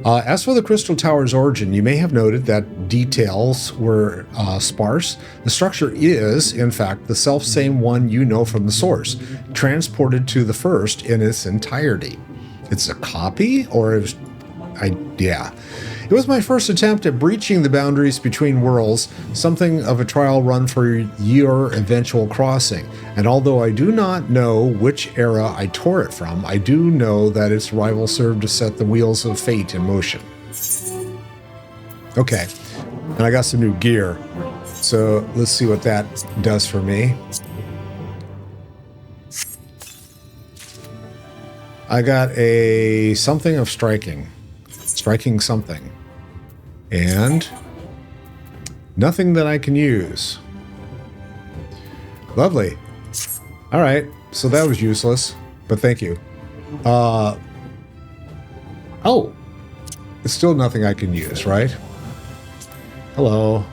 As for the Crystal Tower's origin, you may have noted that details were sparse. The structure is, in fact, the self-same one you know from the source, transported to the first in its entirety. It's a copy, or yeah. It was my first attempt at breaching the boundaries between worlds, something of a trial run for your eventual crossing. And although I do not know which era I tore it from, I do know that its arrival served to set the wheels of fate in motion. Okay. And I got some new gear. So let's see what that does for me. I got a something of striking. Striking something. And nothing that I can use. Lovely. All right. So that was useless, but thank you. Oh. It's still nothing I can use, right? Hello.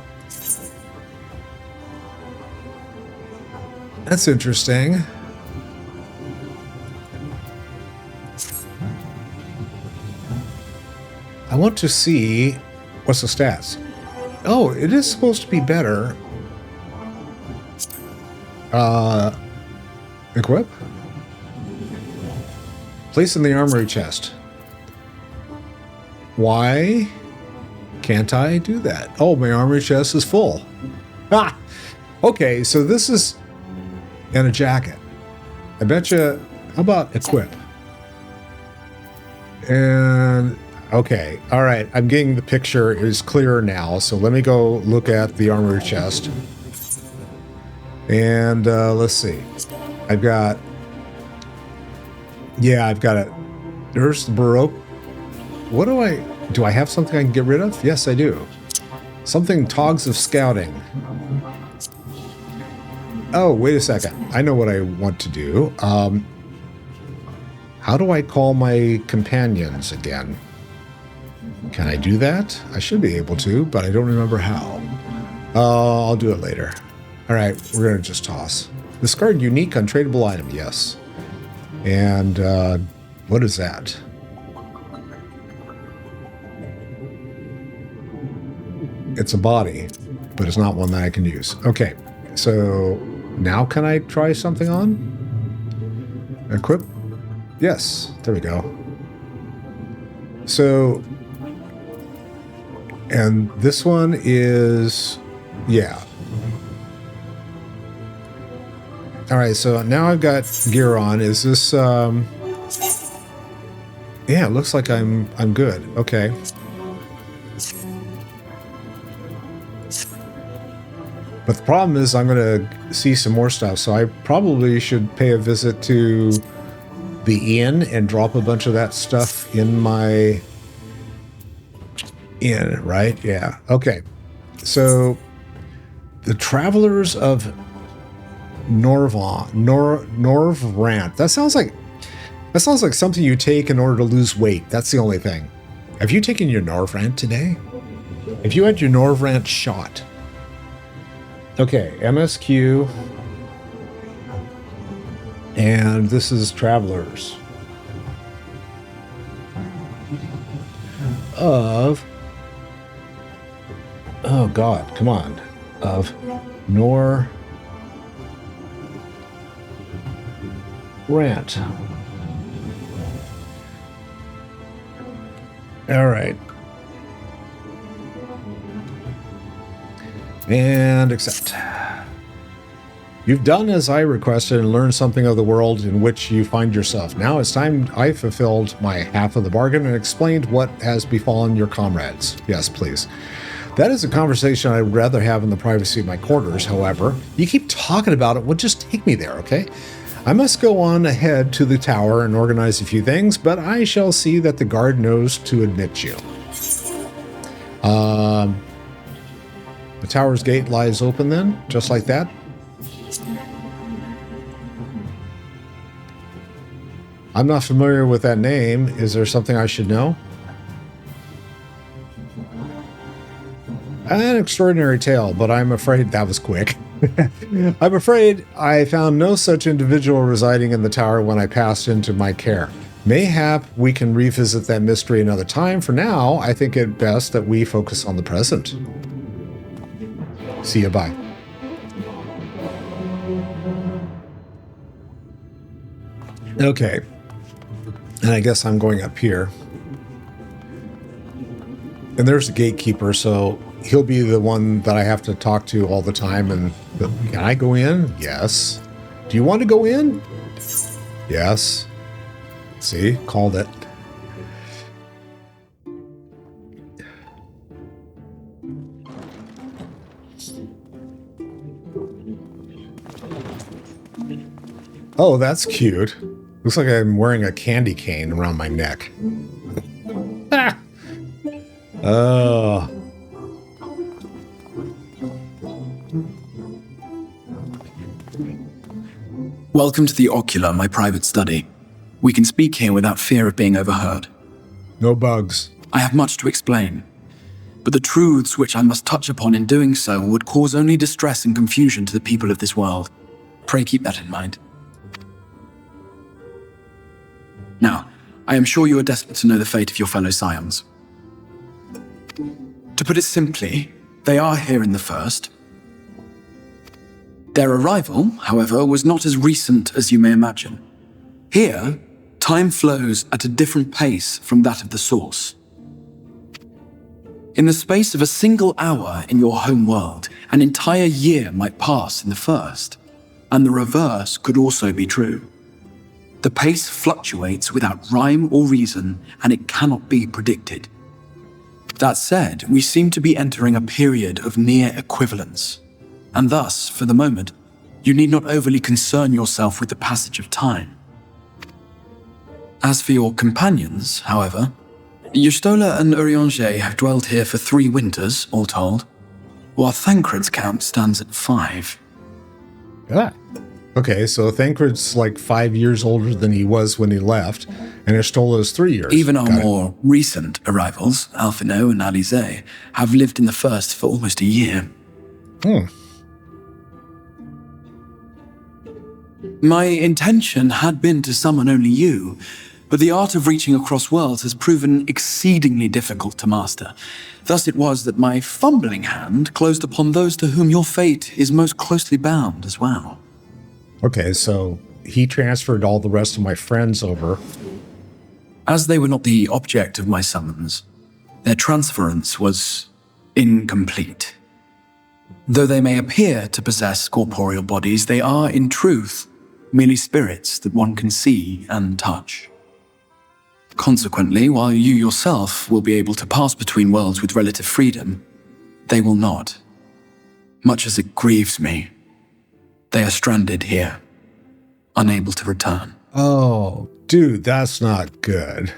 That's interesting. I want to see what's the stats. Oh, it is supposed to be better. Equip. Place in the armory chest. Why can't I do that? Oh, my armory chest is full. Ah! Okay, so this is... And a jacket. I bet you... How about equip? And... Okay, all right. I'm getting the picture is clearer now. So let me go look at the armory chest. And let's see. I've got... Yeah, I've got it. There's the Baroque. What do I... Do I have something I can get rid of? Yes, I do. Something Togs of Scouting. Oh, wait a second. I know what I want to do. How do I call my companions again? Can I do that? I should be able to, but I don't remember how. I'll do it later. All right, we're going to just toss. Discard unique untradeable item, yes. And what is that? It's a body, but it's not one that I can use. Okay, so now can I try something on? Equip? Yes, there we go. So, and this one is, yeah. All right, so now I've got gear on. Is this, yeah, it looks like I'm good. Okay. But the problem is I'm going to see some more stuff, so I probably should pay a visit to the inn and drop a bunch of that stuff in my inn, right? Yeah. Okay. So the Travelers of Norvrandt. That sounds like something you take in order to lose weight. That's the only thing. Have you taken your Norvrandt today? If you had your Norvrandt shot. Okay, MSQ. And this is Travelers of... Oh God, come on. Of Norvrandt. All right. And accept. You've done as I requested and learned something of the world in which you find yourself. Now it's time I fulfilled my half of the bargain and explained what has befallen your comrades. Yes, please. That is a conversation I would rather have in the privacy of my quarters, however. You keep talking about it. Well, just take me there, okay? I must go on ahead to the tower and organize a few things, but I shall see that the guard knows to admit you. The tower's gate lies open then, just like that. I'm not familiar with that name. Is there something I should know? An extraordinary tale, but I'm afraid that was quick. I'm afraid I found no such individual residing in the tower when I passed into my care. Mayhap we can revisit that mystery another time. For now, I think it best that we focus on the present. See you, bye. Okay. And I guess I'm going up here. And there's the gatekeeper, so he'll be the one that I have to talk to all the time. And can I go in? Yes. Do you want to go in? Yes. See? Called it. Oh, that's cute. Looks like I'm wearing a candy cane around my neck. Ah. Oh. Welcome to the Ocular, my private study. We can speak here without fear of being overheard. No bugs. I have much to explain, but the truths which I must touch upon in doing so would cause only distress and confusion to the people of this world. Pray keep that in mind. Now, I am sure you are desperate to know the fate of your fellow scions. To put it simply, they are here in the first. Their arrival, however, was not as recent as you may imagine. Here, time flows at a different pace from that of the source. In the space of a single hour in your home world, an entire year might pass in the first, and the reverse could also be true. The pace fluctuates without rhyme or reason, and it cannot be predicted. That said, we seem to be entering a period of near equivalence, and thus, for the moment, you need not overly concern yourself with the passage of time. As for your companions, however, Y'shtola and Urianger have dwelled here for 3 winters, all told, while Thancred's count stands at 5. Ah. Okay, so Thancred's like 5 years older than he was when he left, and Y'shtola is 3 years. Even our more recent arrivals, Alphino and Alisaie, have lived in the first for almost a year. My intention had been to summon only you, but the art of reaching across worlds has proven exceedingly difficult to master. Thus it was that my fumbling hand closed upon those to whom your fate is most closely bound as well. Okay, so he transferred all the rest of my friends over. As they were not the object of my summons, their transference was incomplete. Though they may appear to possess corporeal bodies, they are, in truth, merely spirits that one can see and touch. Consequently, while you yourself will be able to pass between worlds with relative freedom, they will not. Much as it grieves me, they are stranded here, unable to return. Oh, dude, that's not good.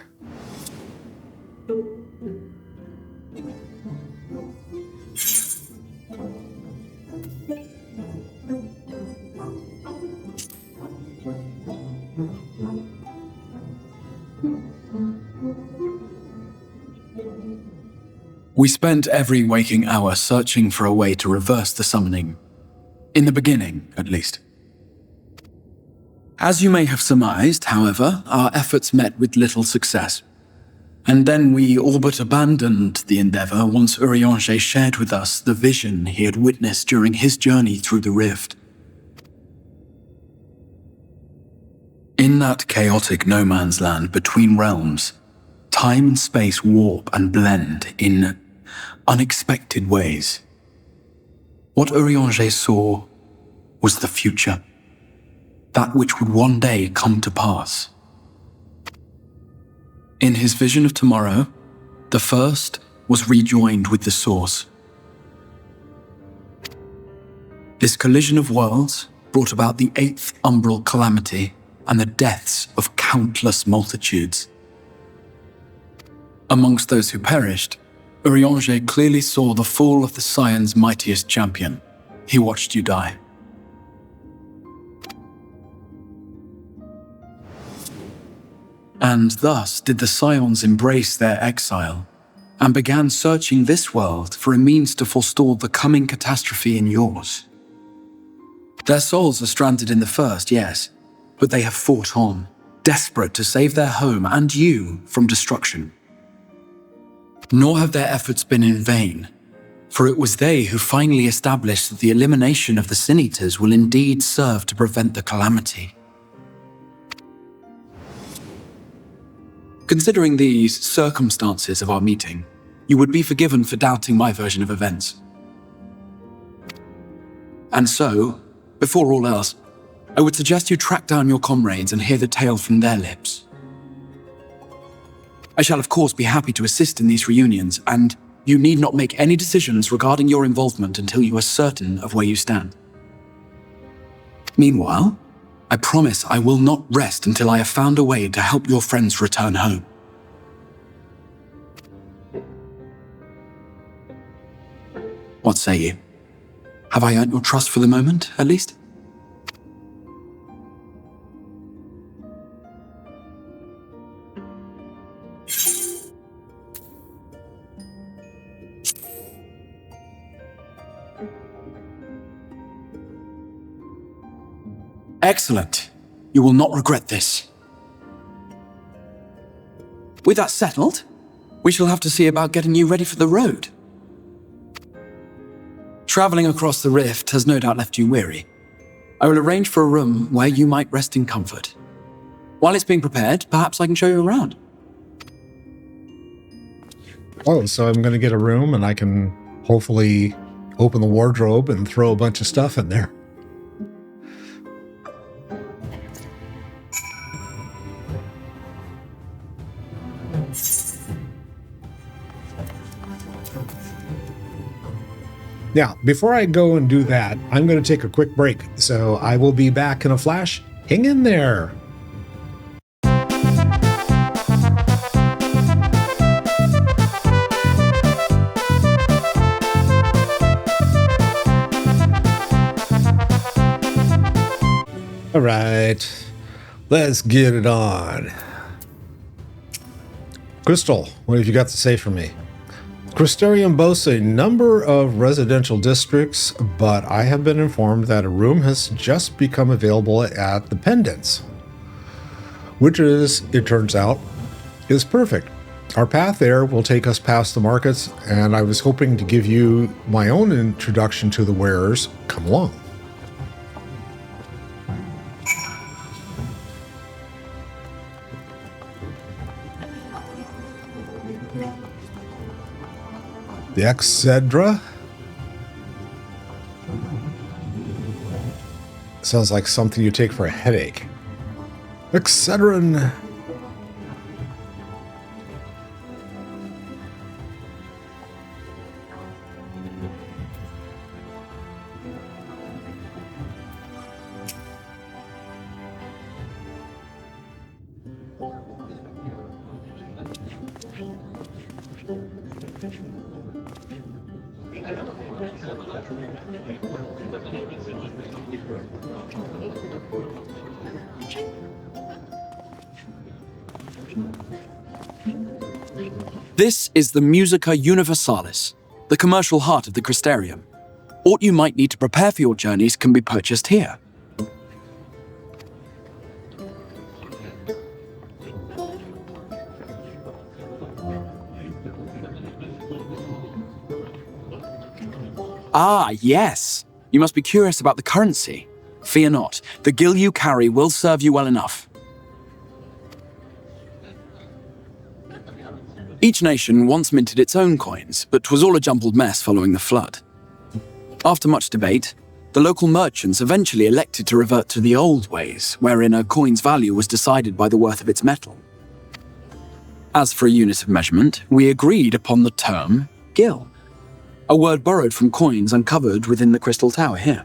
We spent every waking hour searching for a way to reverse the summoning. In the beginning, at least. As you may have surmised, however, our efforts met with little success. And then we all but abandoned the endeavor once Urianger shared with us the vision he had witnessed during his journey through the rift. In that chaotic no-man's land between realms, time and space warp and blend in unexpected ways. What Urianger saw was the future, that which would one day come to pass. In his vision of tomorrow, the first was rejoined with the source. This collision of worlds brought about the 8th umbral calamity and the deaths of countless multitudes. Amongst those who perished, Urianger clearly saw the fall of the Scion's mightiest champion. He watched you die. And thus did the Scions embrace their exile, and began searching this world for a means to forestall the coming catastrophe in yours. Their souls are stranded in the first, yes, but they have fought on, desperate to save their home and you from destruction. Nor have their efforts been in vain, for it was they who finally established that the elimination of the Sin Eaters will indeed serve to prevent the calamity. Considering these circumstances of our meeting, you would be forgiven for doubting my version of events. And so, before all else, I would suggest you track down your comrades and hear the tale from their lips. I shall of course be happy to assist in these reunions, and you need not make any decisions regarding your involvement until you are certain of where you stand. Meanwhile, I promise I will not rest until I have found a way to help your friends return home. What say you? Have I earned your trust for the moment, at least? Excellent. You will not regret this. With that settled, we shall have to see about getting you ready for the road. Traveling across the rift has no doubt left you weary. I will arrange for a room where you might rest in comfort. While it's being prepared, perhaps I can show you around. Oh, so I'm going to get a room and I can hopefully open the wardrobe and throw a bunch of stuff in there. Now, before I go and do that, I'm going to take a quick break, so I will be back in a flash. Hang in there. All right, let's get it on. Crystal, what have you got to say for me? Crystarium boasts a number of residential districts, but I have been informed that a room has just become available at the Pendants, which is, it turns out, is perfect. Our path there will take us past the markets, and I was hoping to give you my own introduction to the wearers. Come along. The Excedra? Sounds like something you take for a headache. Excedrin. This is the Musica Universalis, the commercial heart of the Crystarium. What you might need to prepare for your journeys can be purchased here. Ah, yes. You must be curious about the currency. Fear not. The gil you carry will serve you well enough. Each nation once minted its own coins, but 'twas all a jumbled mess following the flood. After much debate, the local merchants eventually elected to revert to the old ways, wherein a coin's value was decided by the worth of its metal. As for a unit of measurement, we agreed upon the term gil, a word borrowed from coins uncovered within the Crystal Tower here.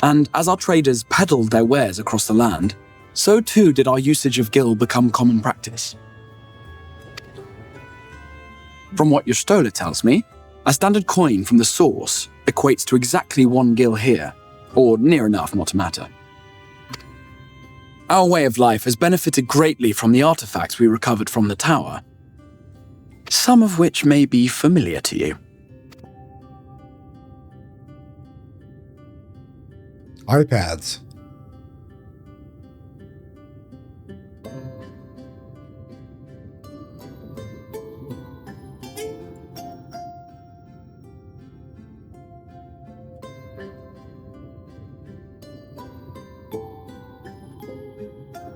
And as our traders peddled their wares across the land, so too did our usage of gil become common practice. From what your stola tells me, a standard coin from the source equates to exactly 1 gil here, or near enough not to matter. Our way of life has benefited greatly from the artifacts we recovered from the tower, some of which may be familiar to you. iPads.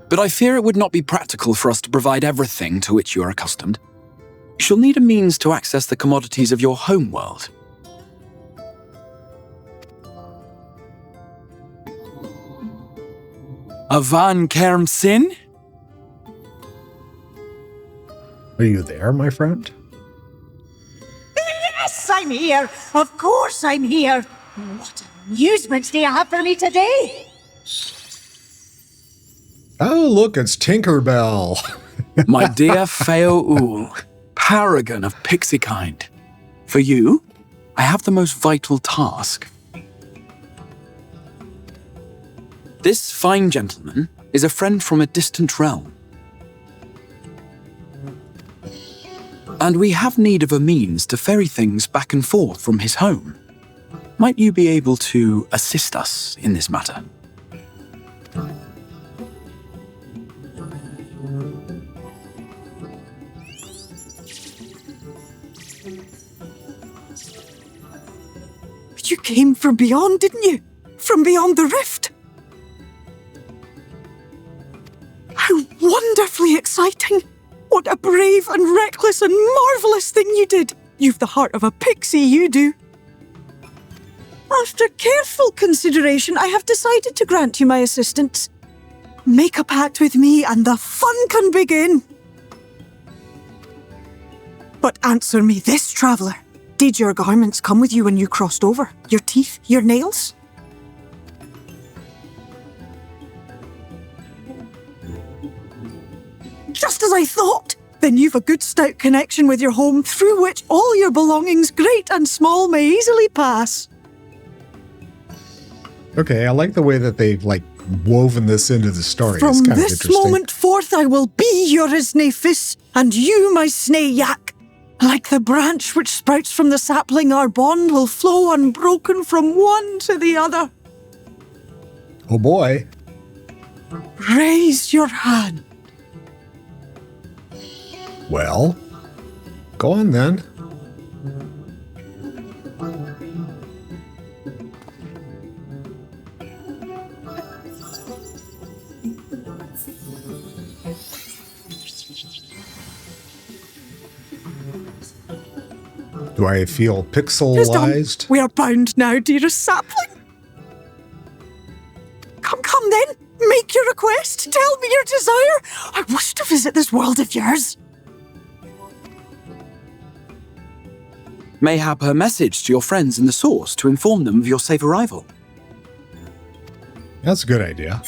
But I fear it would not be practical for us to provide everything to which you are accustomed. You shall need a means to access the commodities of your homeworld. Avan Kerm Sin? Are you there, my friend? Yes, I'm here. Of course I'm here. What amusements do you have for me today? Oh, look, it's Tinkerbell. My dear Feo Ool, paragon of pixie kind. For you, I have the most vital task. This fine gentleman is a friend from a distant realm. And we have need of a means to ferry things back and forth from his home. Might you be able to assist us in this matter? You came from beyond, didn't you? From beyond the rift? How wonderfully exciting! What a brave and reckless and marvellous thing you did! You've the heart of a pixie, you do. After careful consideration, I have decided to grant you my assistance. Make a pact with me and the fun can begin. But answer me this, traveller. Did your garments come with you when you crossed over? Your teeth? Your nails? Just as I thought! Then you've a good stout connection with your home through which all your belongings, great and small, may easily pass. Okay, I like the way that they've, like, woven this into the story. From It's kind of this interesting. moment forth I will be your Isne Fis, and you my Sne Yak. Like the branch which sprouts from the sapling, our bond will flow unbroken from one to the other. Oh boy. Raise your hand. Well, go on then. Do I feel pixelized? We are bound now, dearest sapling. Come then, make your request, tell me your desire. I wish to visit this world of yours. Mayhap her message to your friends in the source to inform them of your safe arrival. That's a good idea.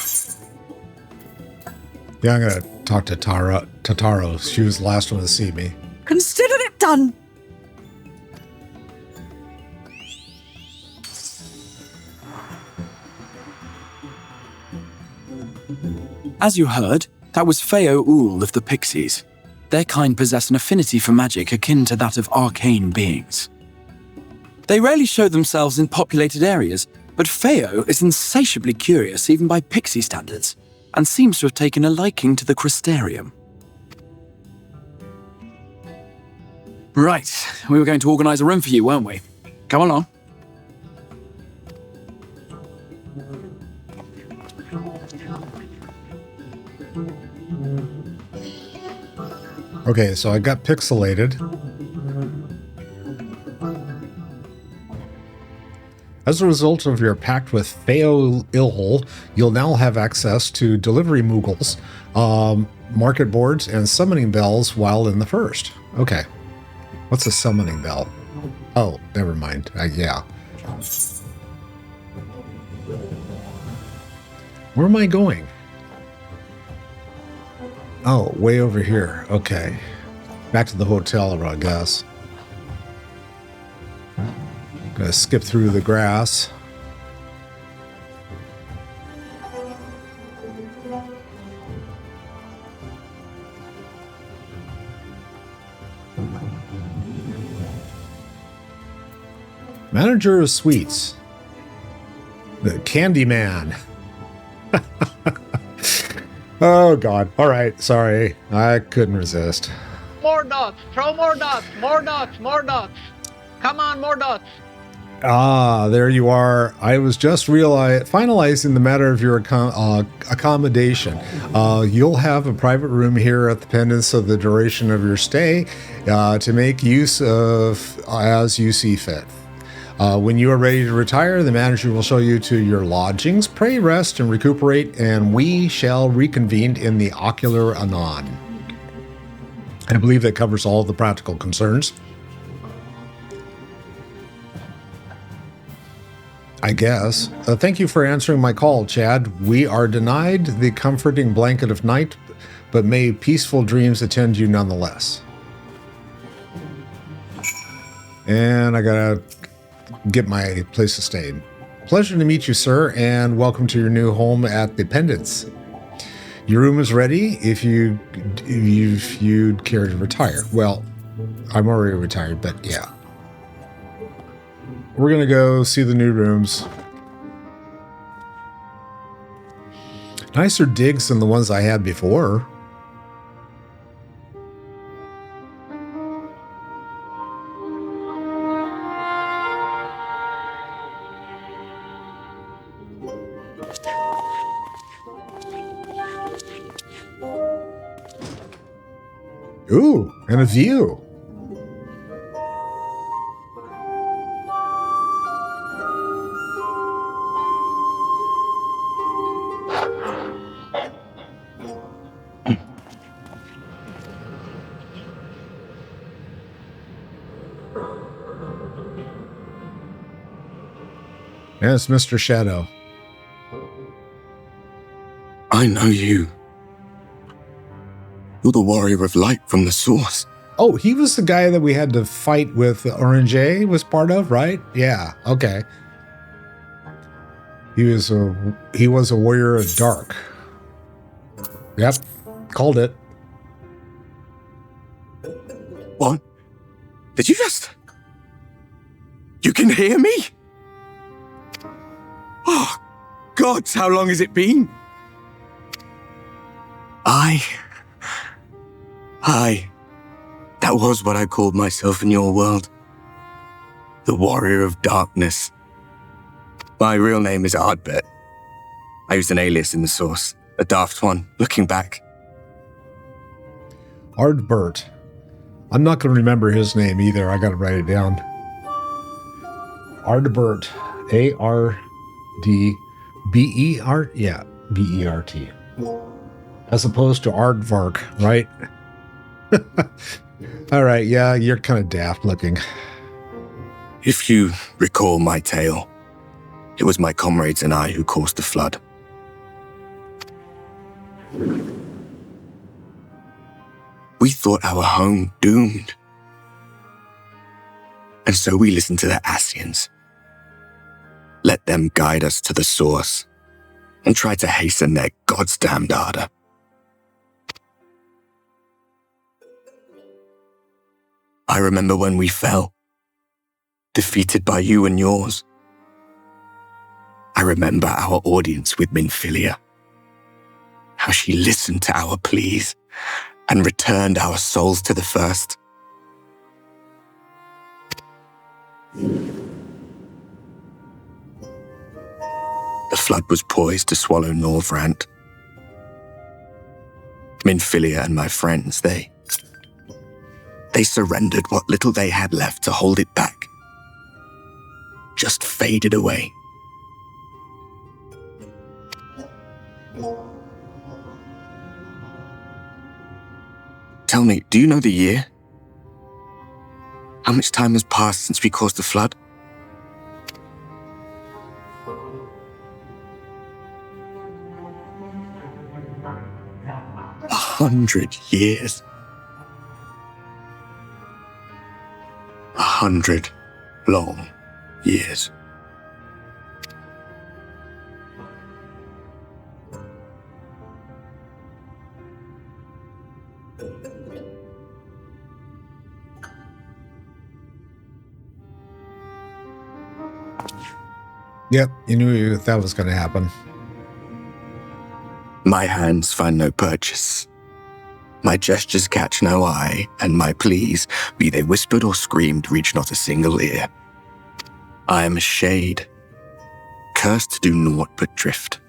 Yeah, I'm going to talk to Tataru. She was the last one to see me. Consider it done. As you heard, that was Feo Ool of the Pixies. Their kind possess an affinity for magic akin to that of arcane beings. They rarely show themselves in populated areas, but Feo is insatiably curious even by pixie standards, and seems to have taken a liking to the crystarium. Right, we were going to organise a room for you, weren't we? Come along. Okay, so I got pixelated. As a result of your pact with Feo Ilhol, you'll now have access to delivery moogles, market boards, and summoning bells while in the first. Okay. What's a summoning bell? Oh, never mind. Yeah. Where am I going? Oh, way over here. Okay. Back to the hotel, I guess. Gonna skip through the grass. Manager of Sweets. The Candy Man. Oh, God. All right. Sorry. I couldn't resist. More dots. Throw more dots. More dots. More dots. Come on, more dots. Ah, there you are. I was just finalizing the matter of your accommodation. You'll have a private room here at the Pendants of the duration of your stay to make use of as you see fit. When you are ready to retire, the manager will show you to your lodgings. Pray, rest, and recuperate, and we shall reconvene in the Ocular anon. I believe that covers all the practical concerns. I guess. Thank you for answering my call, Chad. We are denied the comforting blanket of night, but may peaceful dreams attend you nonetheless. And I gotta get my place to stay. Pleasure to meet you, sir, and welcome to your new home at the Pendants. Your room is ready if you'd care to retire. Well, I'm already retired, but yeah. We're gonna go see the new rooms. Nicer digs than the ones I had before. Ooh, and a view. Yes, Mr. Shadow. I know you. You're the warrior of light from the source. Oh, he was the guy that we had to fight with. Orange was part of, right? Yeah. Okay. He was a warrior of dark. Yep. Called it. What? Did you just... You can hear me? Oh, gods, how long has it been? That was what I called myself in your world. The Warrior of Darkness. My real name is Ardbert. I used an alias in the source, a daft one, looking back. Ardbert. I'm not going to remember his name either. I got to write it down. Ardbert. A-R-D-B-E-R? Yeah, B-E-R-T. As opposed to Aardvark, right? All right, yeah, you're kind of daft looking. If you recall my tale, it was my comrades and I who caused the flood. We thought our home doomed. And so we listened to the Ascians. Let them guide us to the source and try to hasten their goddamned ardor. I remember when we fell, defeated by you and yours. I remember our audience with Minfilia, how she listened to our pleas and returned our souls to the first. The flood was poised to swallow Norvrandt. Minfilia and my friends, they surrendered what little they had left to hold it back. Just faded away. Tell me, do you know the year? How much time has passed since we caused the flood? A 100 years. 100 long years. Yep, you knew that was going to happen. My hands find no purchase. My gestures catch no eye, and my pleas, be they whispered or screamed, reach not a single ear. I am a shade, cursed to do naught but drift.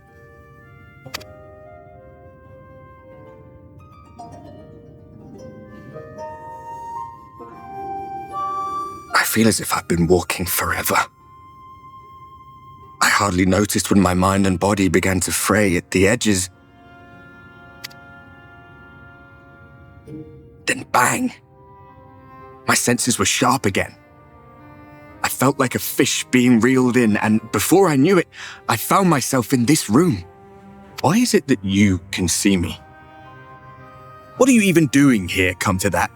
I feel as if I've been walking forever. I hardly noticed when my mind and body began to fray at the edges. Then bang! My senses were sharp again. I felt like a fish being reeled in, and before I knew it, I found myself in this room. Why is it that you can see me? What are you even doing here, come to that?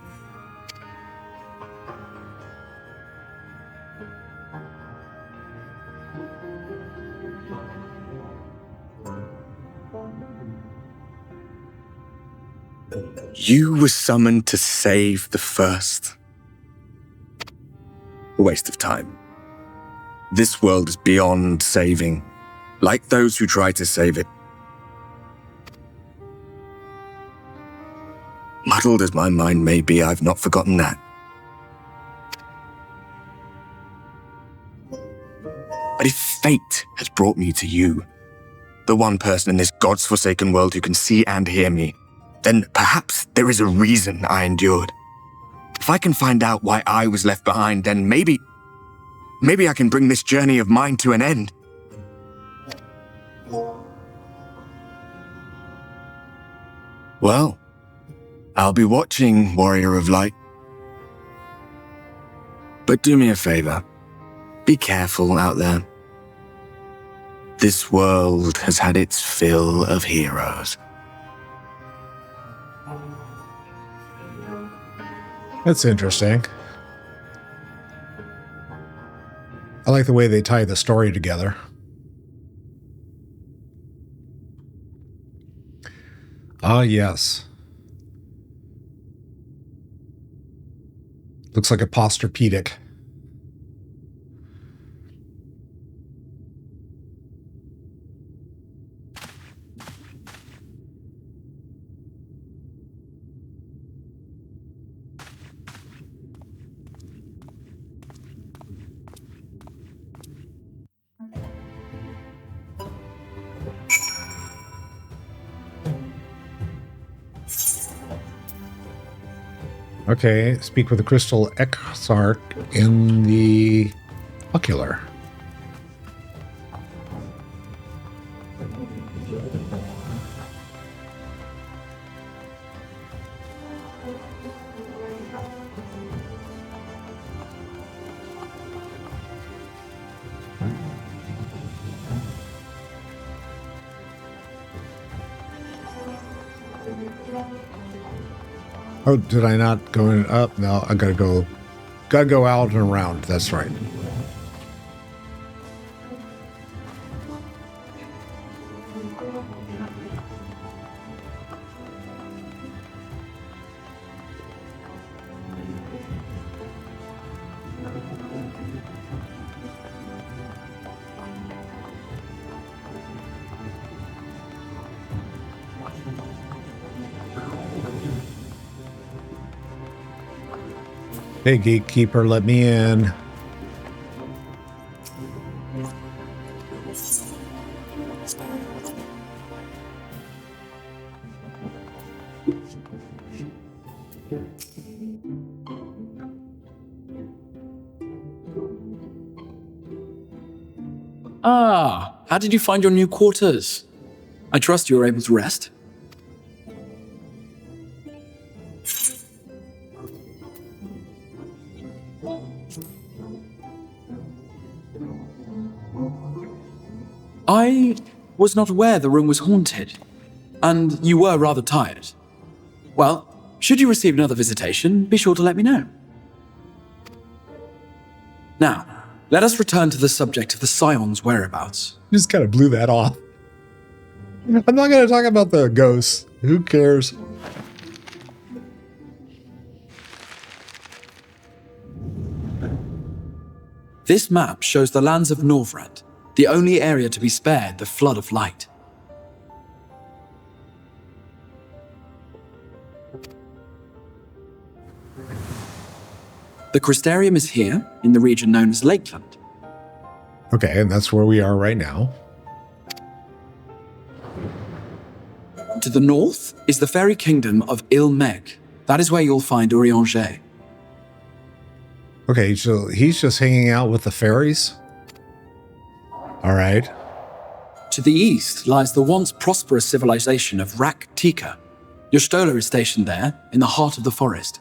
You were summoned to save the first. A waste of time. This world is beyond saving, like those who try to save it. Muddled as my mind may be, I've not forgotten that. But if fate has brought me to you, the one person in this God's forsaken world who can see and hear me, then perhaps there is a reason I endured. If I can find out why I was left behind, then maybe I can bring this journey of mine to an end. Well, I'll be watching, Warrior of Light. But do me a favor. Be careful out there. This world has had its fill of heroes. That's interesting. I like the way they tie the story together. Ah, yes. Looks like a posturpedic. Okay, speak with the crystal exarch in the ocular. Oh, did I not go in up? No, I gotta go out and around. That's right. Hey, gatekeeper, let me in. Ah, how did you find your new quarters? I trust you were able to rest. I was not aware the room was haunted, and you were rather tired. Well, should you receive another visitation, be sure to let me know. Now, let us return to the subject of the Scion's whereabouts. You just kind of blew that off. I'm not going to talk about the ghosts. Who cares? This map shows the lands of Norvrandt, the only area to be spared the flood of light. The Crystarium is here, in the region known as Lakeland. Okay, and that's where we are right now. To the north is the fairy kingdom of Il-Meg. That is where you'll find Urianger. Okay, so he's just hanging out with the fairies? All right. To the east lies the once prosperous civilization of Rak Tika. Your Stola is stationed there, in the heart of the forest.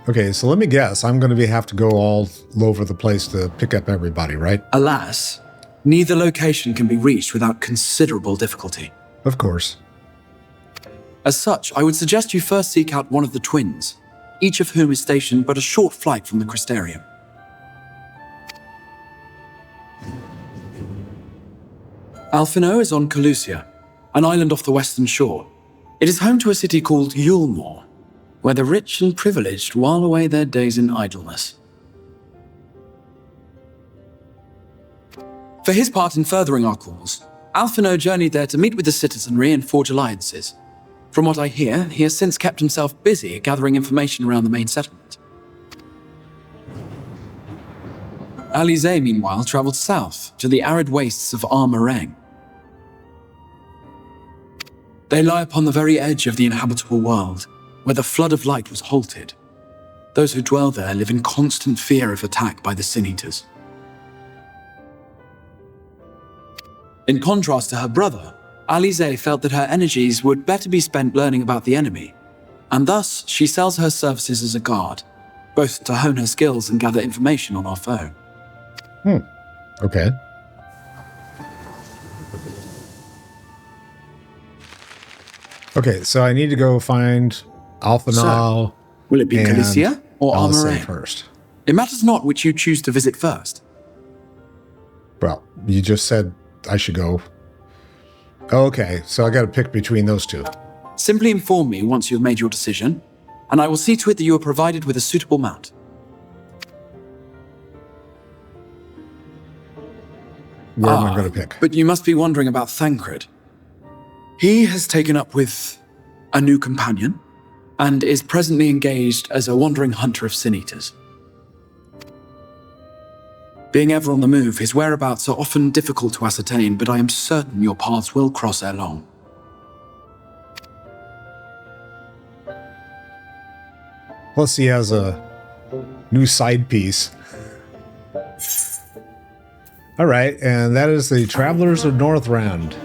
Okay, so let me guess. I'm going to have to go all over the place to pick up everybody, right? Alas, neither location can be reached without considerable difficulty. Of course. As such, I would suggest you first seek out one of the twins, each of whom is stationed but a short flight from the Crystarium. Alphino is on Calusia, an island off the western shore. It is home to a city called Yulmore, where the rich and privileged while away their days in idleness. For his part in furthering our cause, Alphino journeyed there to meet with the citizenry and forge alliances. From what I hear, he has since kept himself busy gathering information around the main settlement. Alisaie, meanwhile, traveled south to the arid wastes of Armorang. They lie upon the very edge of the inhabitable world, where the flood of light was halted. Those who dwell there live in constant fear of attack by the Sin-Eaters. In contrast to her brother, Alisaie felt that her energies would better be spent learning about the enemy, and thus she sells her services as a guard, both to hone her skills and gather information on our foe. Okay. Okay, so I need to go find Alphino. Will it be Calusia or Alisaie Armorang? first? It matters not which you choose to visit first. Well, you just said I should go. Okay, so I got to pick between those two. Simply inform me once you have made your decision, and I will see to it that you are provided with a suitable mount. Where am I going to pick? But you must be wondering about Thancred. He has taken up with a new companion, and is presently engaged as a wandering hunter of Sin-Eaters. Being ever on the move, his whereabouts are often difficult to ascertain, but I am certain your paths will cross ere long. Plus, he has a new side piece. All right, and that is the Travelers of Norvrandt.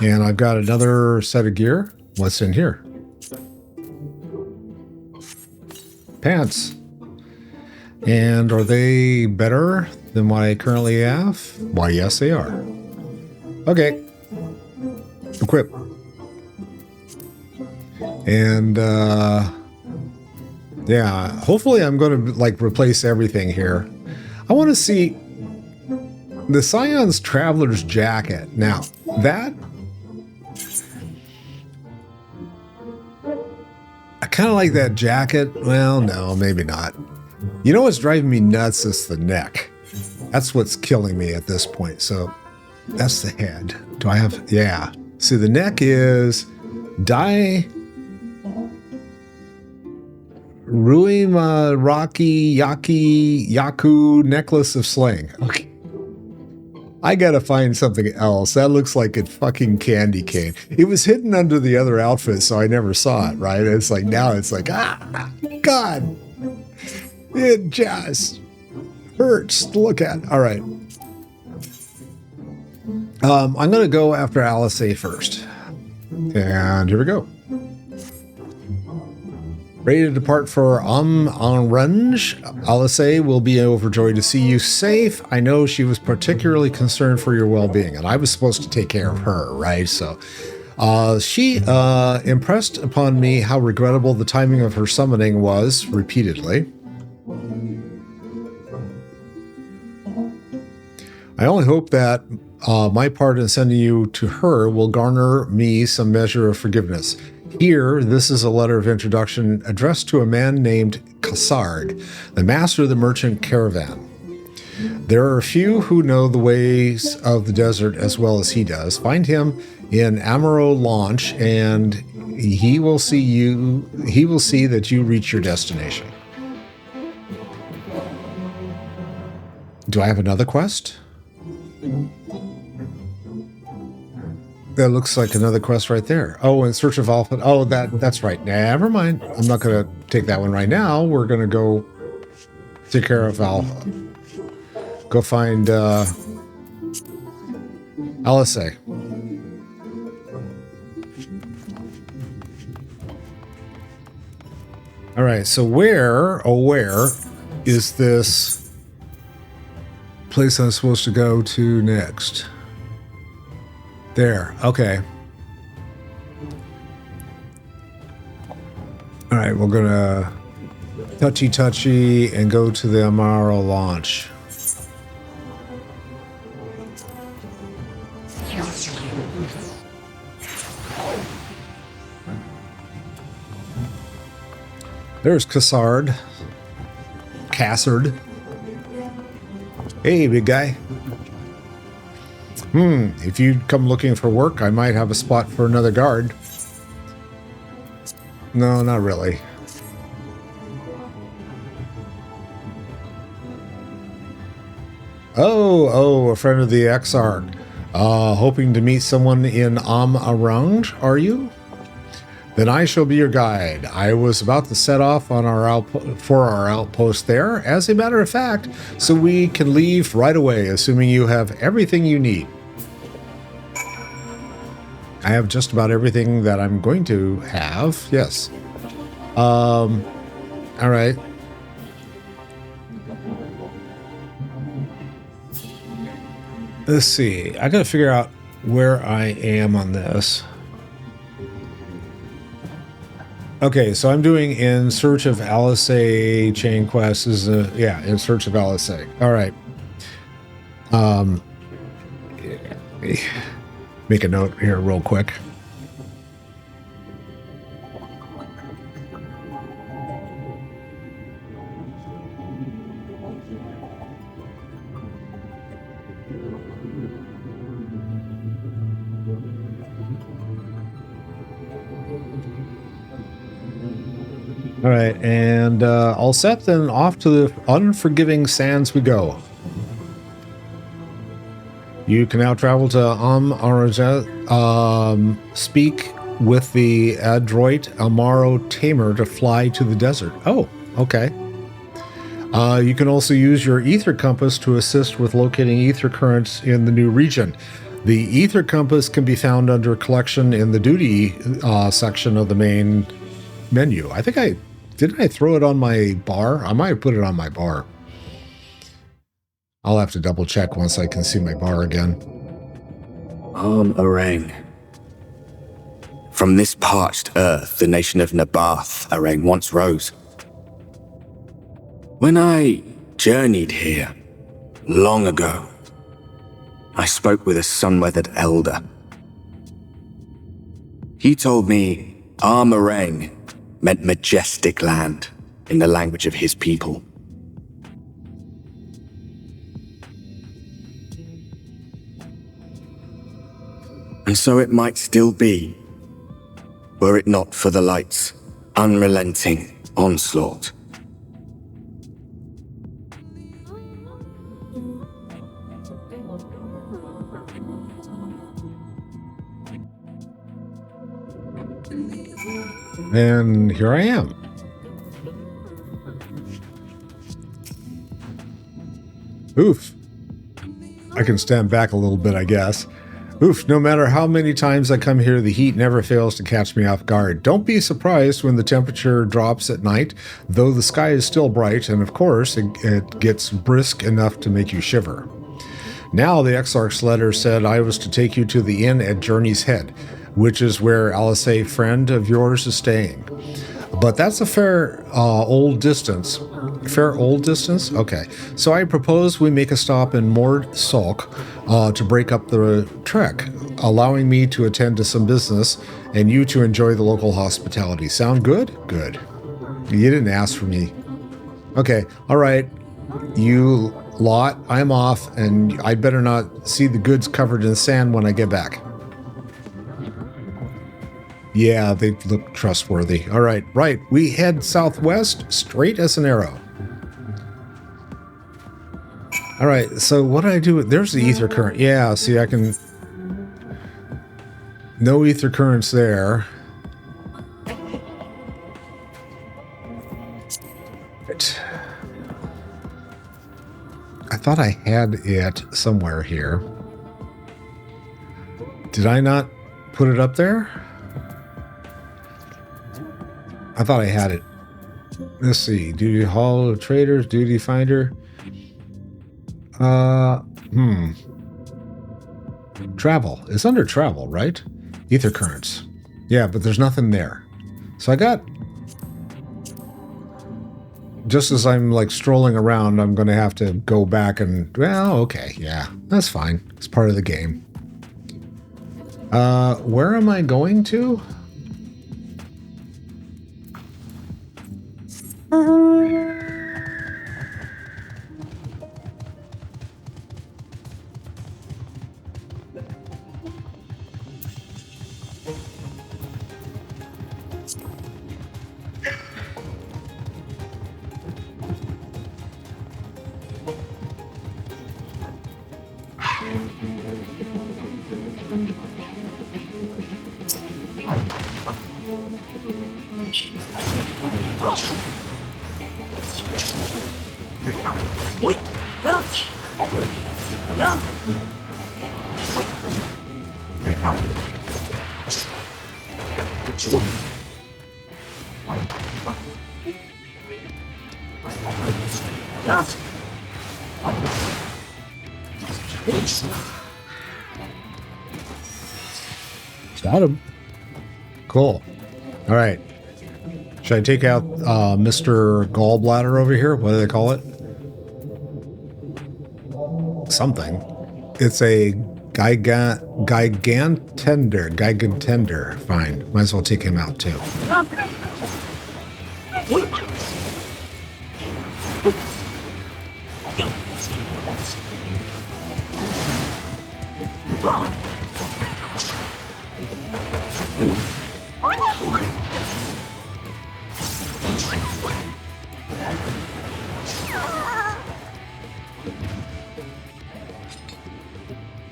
And I've got another set of gear. What's in here? Pants. And are they better than what I currently have? Why, yes, they are. Okay. Equip. And, yeah, hopefully I'm going to, like, replace everything here. I want to see the Scion's Traveler's Jacket. Now, that... I kind of like that jacket. Well, no, maybe not. You know what's driving me nuts is the neck. That's what's killing me at this point. So that's the head. Do I have... Yeah. See, the neck is... Ruima Rocky Yaku Necklace of Sling. Okay. I gotta find something else. That looks like a fucking candy cane. It was hidden under the other outfit, so I never saw it, right? It's like, now it's like, God. It just hurts to look at. All right. I'm gonna go after Alisaie first. And here we go. Ready to depart for Untitled. Alisaie will be overjoyed to see you safe. I know she was particularly concerned for your well-being, and I was supposed to take care of her, right? So she impressed upon me how regrettable the timing of her summoning was repeatedly. I only hope that my part in sending you to her will garner me some measure of forgiveness. Here, this is a letter of introduction addressed to a man named Cassard, the master of the merchant caravan. There are a few who know the ways of the desert as well as he does. Find him in Amaro launch, and he will see that you reach your destination. Do I have another quest? That looks like another quest right there. Oh, in Search of Alpha. Oh, that's right. Never mind. I'm not going to take that one right now. We're going to go take care of Alpha. Go find Alisaie. All right, so where is this place I'm supposed to go to next? There, okay. All right, we're gonna touchy and go to the Amaro launch. There's Cassard. Hey, big guy. If you'd come looking for work, I might have a spot for another guard. No, not really. Oh, a friend of the Exarch. Hoping to meet someone in Around, are you? Then I shall be your guide. I was about to set off on our outpost there, as a matter of fact, so we can leave right away, assuming you have everything you need. I have just about everything that I'm going to have, yes. All right. Let's see. I gotta figure out where I am on this. Okay, so I'm doing in Search of Alisaie chain quest. Is in Search of Alisaie. All right. Make a note here real quick. All right, and all set, then off to the unforgiving sands we go. You can now travel to speak with the adroit Amaro Tamer to fly to the desert. Oh, okay. You can also use your ether compass to assist with locating ether currents in the new region. The ether compass can be found under collection in the duty section of the main menu. I think didn't I throw it on my bar? I might have put it on my bar. I'll have to double check once I can see my bar again. Arang. From this parched earth, the nation of Nabath, Arang, once rose. When I journeyed here, long ago, I spoke with a sun-weathered elder. He told me Arang meant majestic land in the language of his people. And so it might still be, were it not for the light's unrelenting onslaught. And here I am. Oof. I can stand back a little bit, I guess. Oof, no matter how many times I come here, the heat never fails to catch me off guard. Don't be surprised when the temperature drops at night, though the sky is still bright, and of course, it gets brisk enough to make you shiver. Now, the Exarch's letter said I was to take you to the inn at Journey's Head, which is where Alisaie, friend of yours, is staying. But that's a fair old distance. Fair old distance? Okay. So I propose we make a stop in Mord Sulk to break up the trek, allowing me to attend to some business and you to enjoy the local hospitality. Sound good? Good. You didn't ask for me. Okay. All right. You lot, I'm off, and I'd better not see the goods covered in sand when I get back. Yeah, they look trustworthy. All right, right. We head southwest, straight as an arrow. All right, so what do I do? There's the ether current. Yeah, see, I can... No ether currents there. Right. I thought I had it somewhere here. Did I not put it up there? I thought I had it. Let's see. Duty Hall of Traders, Duty Finder. Travel. It's under travel, right? Ether currents. Yeah, but there's nothing there. So I got... Just as I'm like strolling around, I'm going to have to go back and... Well, okay. Yeah, that's fine. It's part of the game. Where am I going to? Got him. Cool. All right. Should I take out Mr. Gallbladder over here? What do they call it? Something. It's a gigantender. Fine. Might as well take him out too.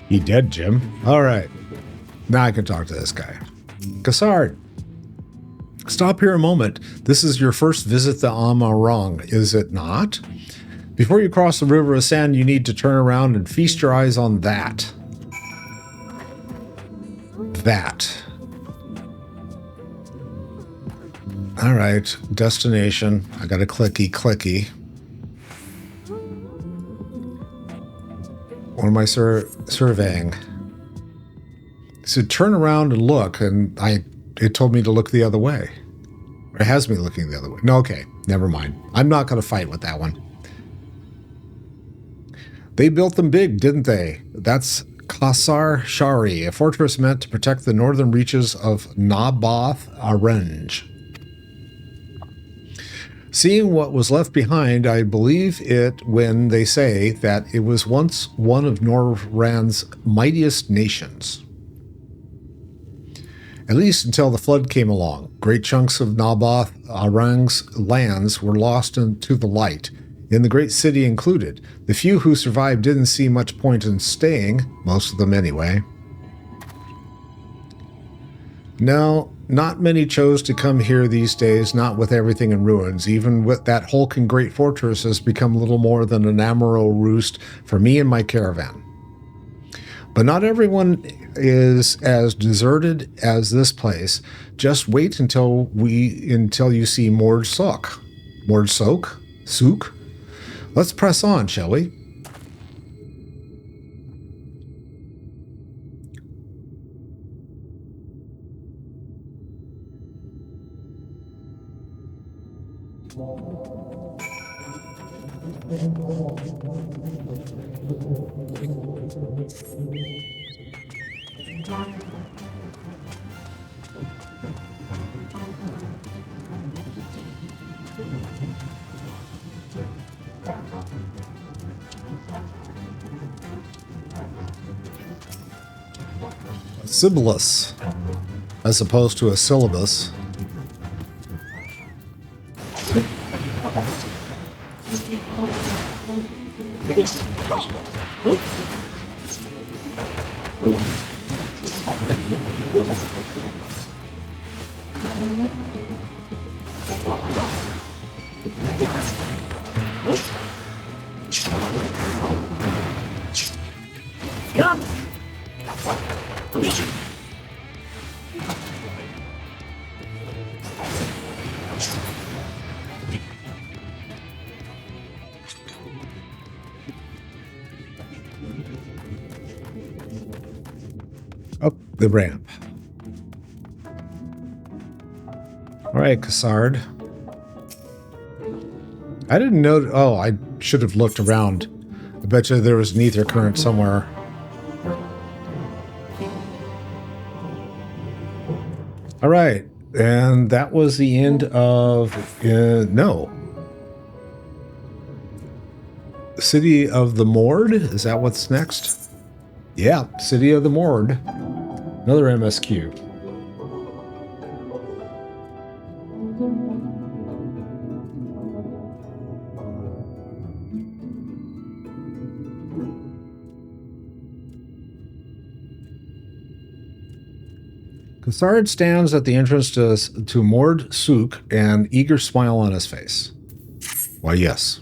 You dead, Jim? All right. Now I can talk to this guy. Cassard, stop here a moment. This is your first visit to Amarong, is it not? Before you cross the River of Sand, you need to turn around and feast your eyes on that. That. All right. Destination. I got a clicky. What am I surveying? It said turn around and look, and it told me to look the other way. Or it has me looking the other way. No, okay, never mind. I'm not going to fight with that one. They built them big, didn't they? That's Qasar Shari, a fortress meant to protect the northern reaches of Naboth Arange. Seeing what was left behind, I believe it when they say that it was once one of Norvrandt's mightiest nations. At least until the flood came along. Great chunks of Naboth Arange's lands were lost into the light, in the great city included. The few who survived didn't see much point in staying, most of them anyway. No, not many chose to come here these days, not with everything in ruins. Even with that hulking great fortress has become little more than an Amaro roost for me and my caravan. But not everyone is as deserted as this place. Just wait until you see Mordsook. Sook? Let's press on, shall we? Syllabus, as opposed to a syllabus. the ramp. All right, Cassard. I didn't know. Oh, I should have looked around. I bet you there was an ether current somewhere. All right, and that was the end of no. City of the Mord. Is that what's next? Yeah, City of the Mord. Another MSQ. Cassard stands at the entrance to Mord Souk, an eager smile on his face. Why, yes.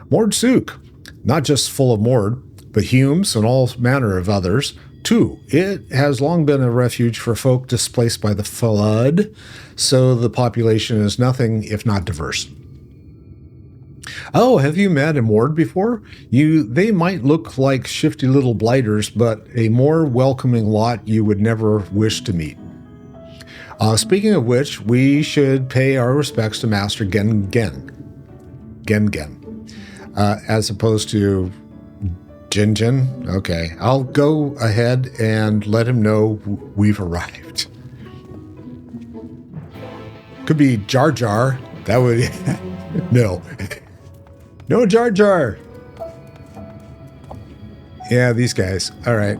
Mord Souk, not just full of Mord, but Humes and all manner of others. Too, it has long been a refuge for folk displaced by the flood, so the population is nothing if not diverse. Oh, have you met a Mord before? They might look like shifty little blighters, but a more welcoming lot you would never wish to meet. Speaking of which, we should pay our respects to Master Gen Gen, as opposed to Jin Jin. Okay, I'll go ahead and let him know we've arrived. Could be Jar Jar. That would no. No Jar Jar. Yeah, these guys. All right.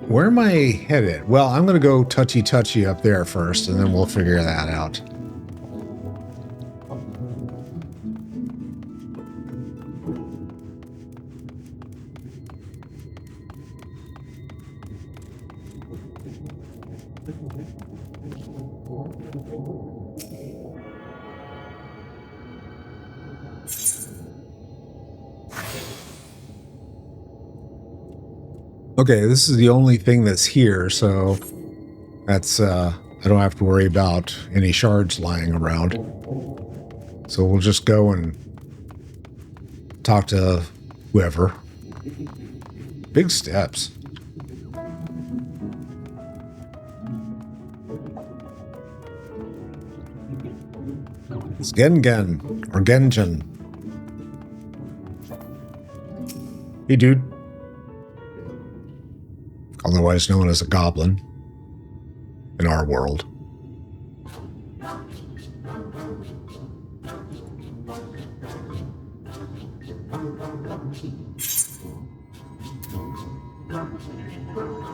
Where am I headed? Well, I'm going to go touchy up there first, and then we'll figure that out. Okay, this is the only thing that's here, so that's, I don't have to worry about any shards lying around. So we'll just go and talk to whoever. Big steps. It's Gengen, or Genjin. Hey, dude. Otherwise known as a goblin in our world.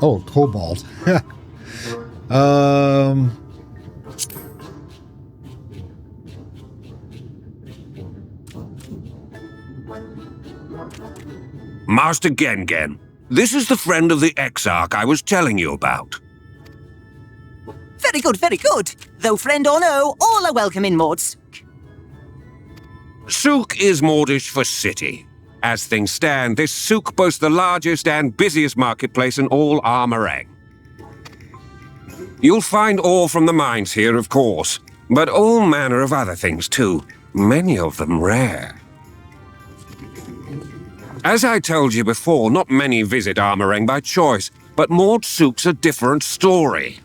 Oh, cobalt. Master Gengen. This is the friend of the Exarch I was telling you about. Very good, very good. Though friend or no, all are welcome in Mord Souk. Souk is Mordish for city. As things stand, this souk boasts the largest and busiest marketplace in all Armorang. You'll find ore from the mines here, of course, but all manner of other things too, many of them rare. As I told you before, not many visit Armorang by choice, but Mord Souk's a different story.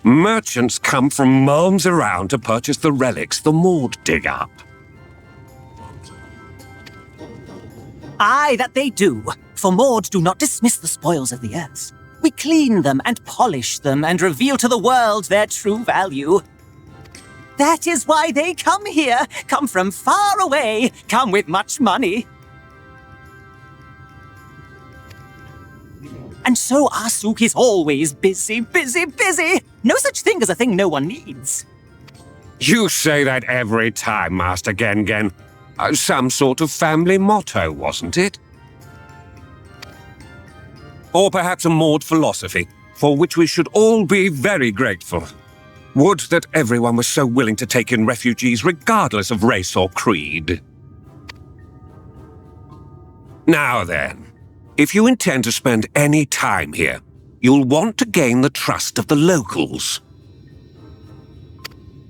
Merchants come from miles around to purchase the relics the Mord dig up. Aye, that they do. For Mord do not dismiss the spoils of the earth. We clean them and polish them and reveal to the world their true value. That is why they come here, come from far away, come with much money. And so our souk is always busy, busy, busy. No such thing as a thing no one needs. You say that every time, Master Gengen. Some sort of family motto, wasn't it? Or perhaps a Mord philosophy, for which we should all be very grateful. Would that everyone was so willing to take in refugees regardless of race or creed. Now then. If you intend to spend any time here, you'll want to gain the trust of the locals.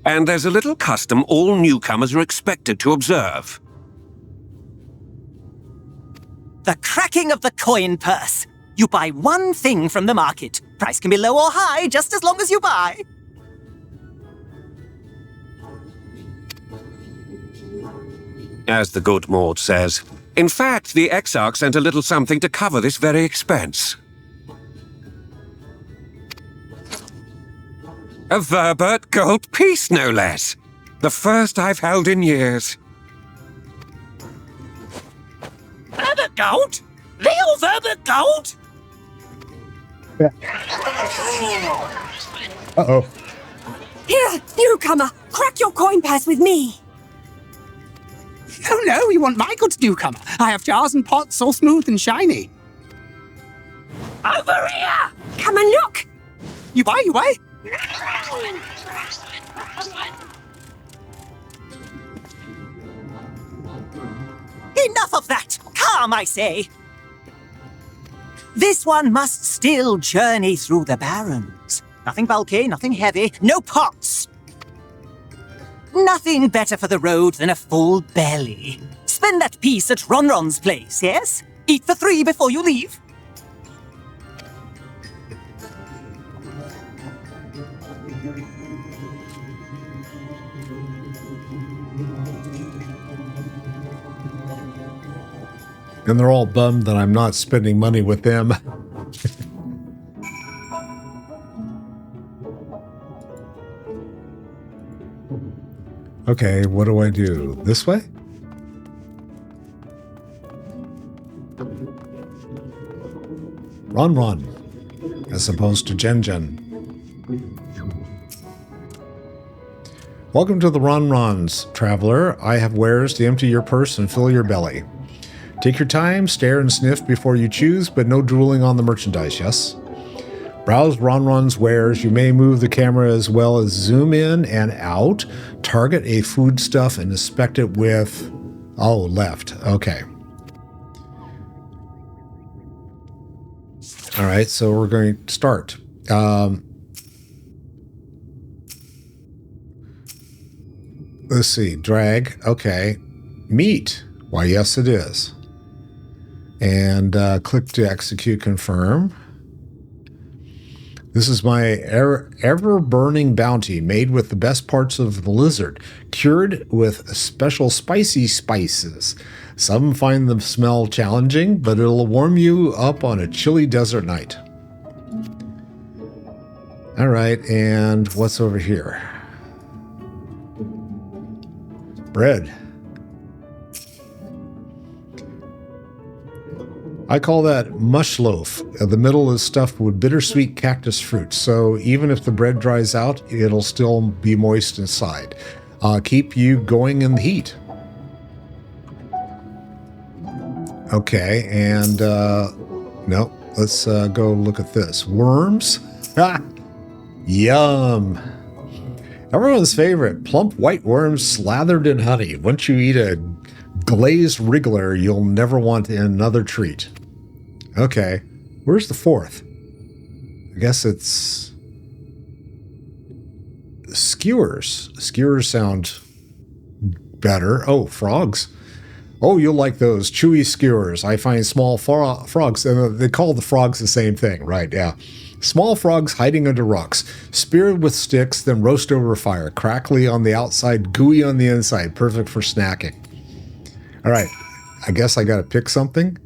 And there's a little custom all newcomers are expected to observe. The cracking of the coin purse. You buy one thing from the market, Price can be low or high, just as long as you buy. As the good Maud says, in fact, the Exarch sent a little something to cover this very expense. A Verbert gold piece, no less. The first I've held in years. Verbert gold? Real Verbert gold? Uh-oh. Here, newcomer, crack your coin purse with me. Oh no, you want my goods, newcomer. I have jars and pots all smooth and shiny. Over here! Come and look! You buy. Enough of that! Come, I say! This one must still journey through the barrens. Nothing bulky, nothing heavy, no pots. Nothing better for the road than a full belly. Spend that piece at Ronron's place, yes? Eat for 3 before you leave. And they're all bummed that I'm not spending money with them. Okay, what do I do? This way? Ron, as opposed to Jen. Welcome to the Ronrons, traveler. I have wares to empty your purse and fill your belly. Take your time, stare and sniff before you choose, but no drooling on the merchandise, yes? Browse Ronron's wares. You may move the camera as well as zoom in and out. Target a foodstuff and inspect it with... Oh, left. Okay. All right, so we're going to start. Let's see. Drag. Okay. Meat. Why, yes, it is. And click to execute confirm. This is my ever-burning bounty, made with the best parts of the lizard, cured with special spicy spices. Some find the smell challenging, but it'll warm you up on a chilly desert night. All right, and what's over here? Bread. I call that mush loaf. The middle is stuffed with bittersweet cactus fruit, so even if the bread dries out, it'll still be moist inside. Keep you going in the heat. Okay, and no, let's go look at this. Worms? Yum! Everyone's favorite, plump white worms slathered in honey. Once you eat a glazed wriggler, you'll never want another treat. Okay, where's the fourth? I guess it's skewers. Skewers sound better. Oh, frogs. Oh, you'll like those chewy skewers. I find small frogs, and they call the frogs the same thing, right? Yeah. Small frogs hiding under rocks, speared with sticks, then roast over fire. Crackly on the outside, gooey on the inside. Perfect for snacking. All right, I guess I got to pick something.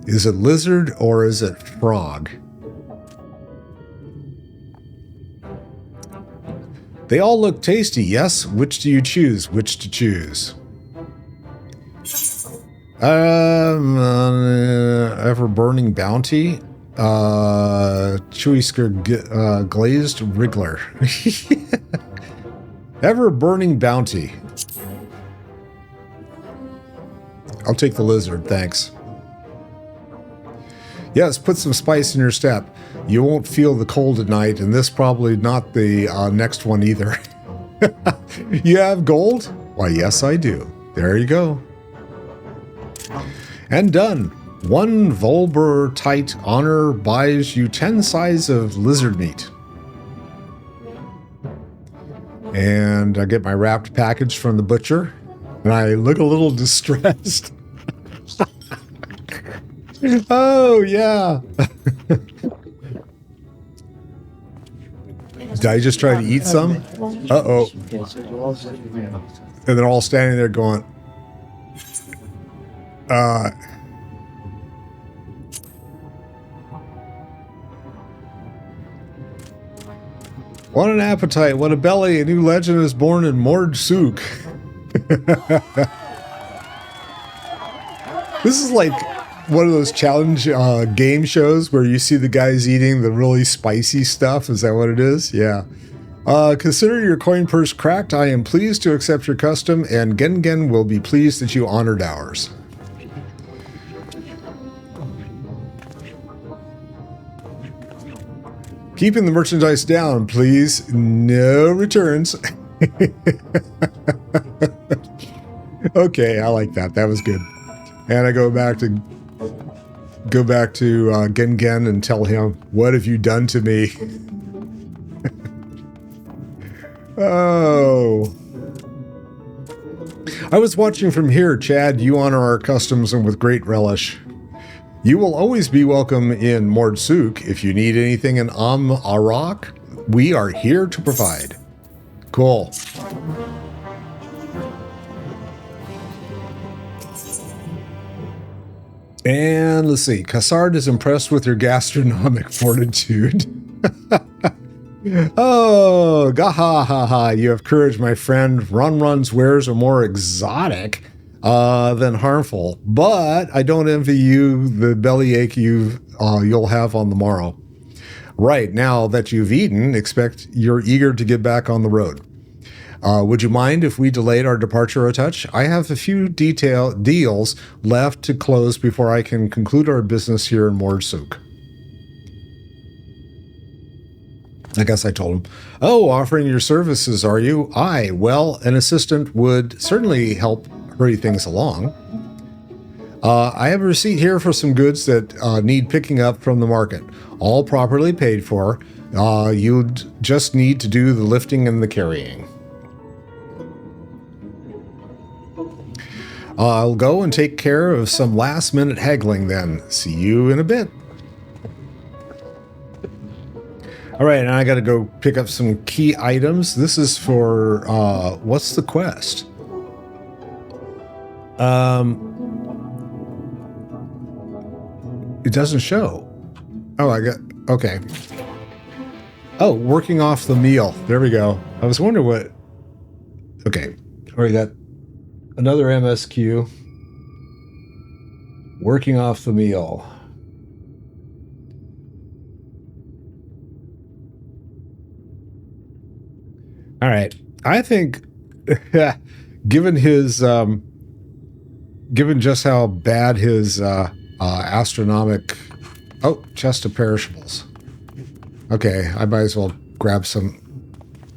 Is it lizard or is it frog? They all look tasty, yes? Which do you choose? Which to choose? Ever-burning bounty. Chewy glazed wriggler. Ever-burning bounty. I'll take the lizard, thanks. Yes, put some spice in your step. You won't feel the cold at night, and this probably not the next one either. You have gold? Why, yes, I do. There you go. And done. 1 Volber tight honor buys you 10 sides of lizard meat. And I get my wrapped package from the butcher, and I look a little distressed. Oh, yeah. Did I just try to eat some? Uh-oh. And they're all standing there going, what an appetite, what a belly, a new legend is born in Mordsuk. This is like one of those challenge game shows where you see the guys eating the really spicy stuff. Is that what it is? Yeah. Consider your coin purse cracked. I am pleased to accept your custom, and Gengen will be pleased that you honored ours. Keeping the merchandise down, please. No returns. Okay, I like that. That was good. And I go back to Gengen and tell him, what have you done to me? Oh. I was watching from here, Chad. You honor our customs and with great relish. You will always be welcome in Mordsuk. If you need anything in Arak, we are here to provide. Cool. And let's see. Cassard is impressed with your gastronomic fortitude. Oh, gahahaha. You have courage, my friend. Run's wares are more exotic than harmful, but I don't envy you the bellyache you'll have on the morrow. Right, now that you've eaten, expect you're eager to get back on the road. Would you mind if we delayed our departure a touch? I have a few deals left to close before I can conclude our business here in Mordsuk. I guess I told him, oh, offering your services, are you? Aye, well, an assistant would certainly help hurry things along. I have a receipt here for some goods that need picking up from the market. All properly paid for. You'd just need to do the lifting and the carrying. I'll go and take care of some last-minute haggling then. See you in a bit. All right, and I got to go pick up some key items. This is for, what's the quest? It doesn't show. Oh, okay. Oh, working off the meal. There we go. I was wondering what, okay. All right, got another MSQ. Working off the meal. All right. I think, given his, given just how bad his astronomic, oh, chest of perishables. Okay, I might as well grab some.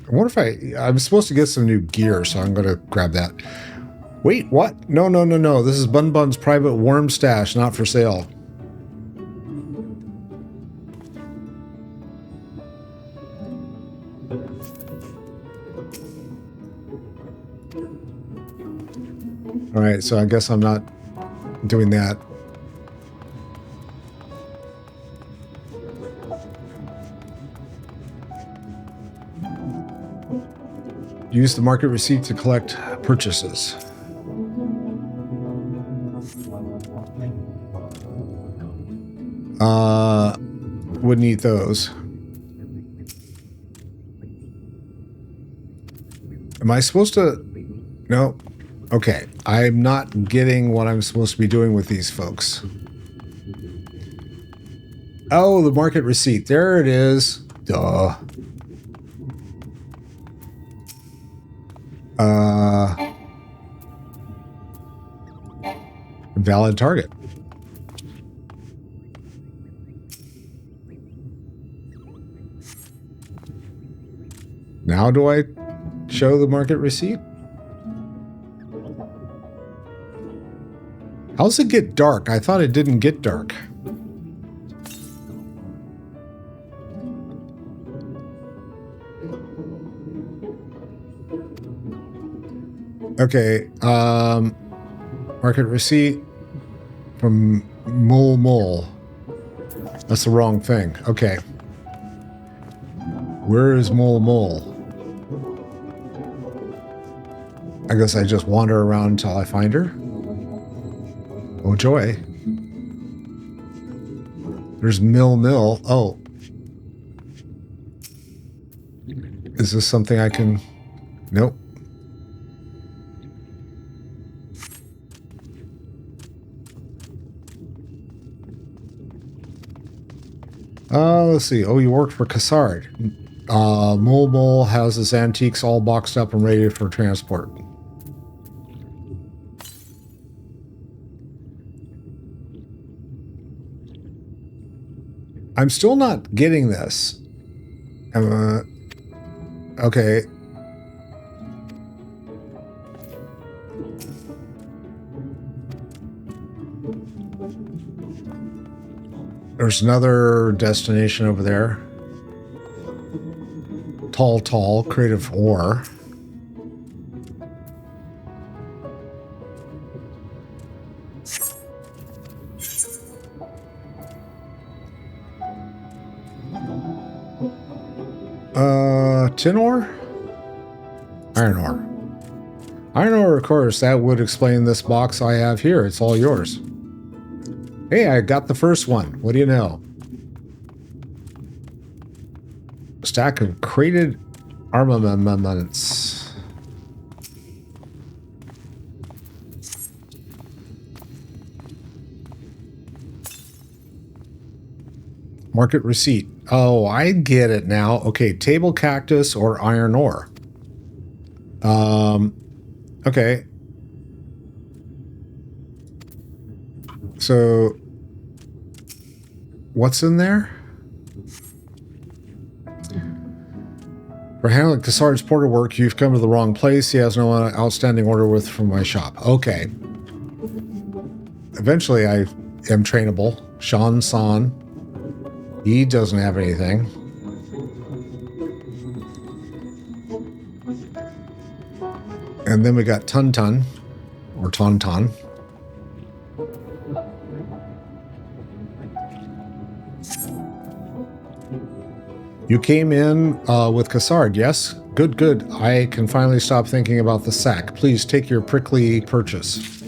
I wonder if I'm supposed to get some new gear, so I'm going to grab that. Wait, what? No. This is Bun Bun's private worm stash, not for sale. All right, so I guess I'm not doing that. Use the market receipt to collect purchases. Wouldn't eat those. Am I supposed to? No. Okay. I'm not getting what I'm supposed to be doing with these folks. Oh, the market receipt. There it is. Duh. Valid target. Now do I show the market receipt? How's it get dark? I thought it didn't get dark. Okay, market receipt from Mole. That's the wrong thing. Okay. Where is Mole Mole? I guess I just wander around until I find her. Oh, joy. There's Mill. Oh. Is this something I can... Nope. Let's see. Oh, you worked for Cassard. Mole has his antiques all boxed up and ready for transport. I'm still not getting this. Okay. There's another destination over there. Tall, creative ore. Tin ore? Iron ore. Iron ore, of course, that would explain this box I have here. It's all yours. Hey, I got the first one. What do you know? Stack of crated armaments. Market receipt. Oh, I get it now. Okay, table cactus or iron ore. Okay. So, what's in there? For handling Cassard's porter work, you've come to the wrong place. He has no outstanding order with from my shop. Okay. Eventually, I am trainable. Sean San. He doesn't have anything. And then we got Tun or Tauntaun. You came in with Cassard, yes? Good. I can finally stop thinking about the sack. Please take your prickly purchase.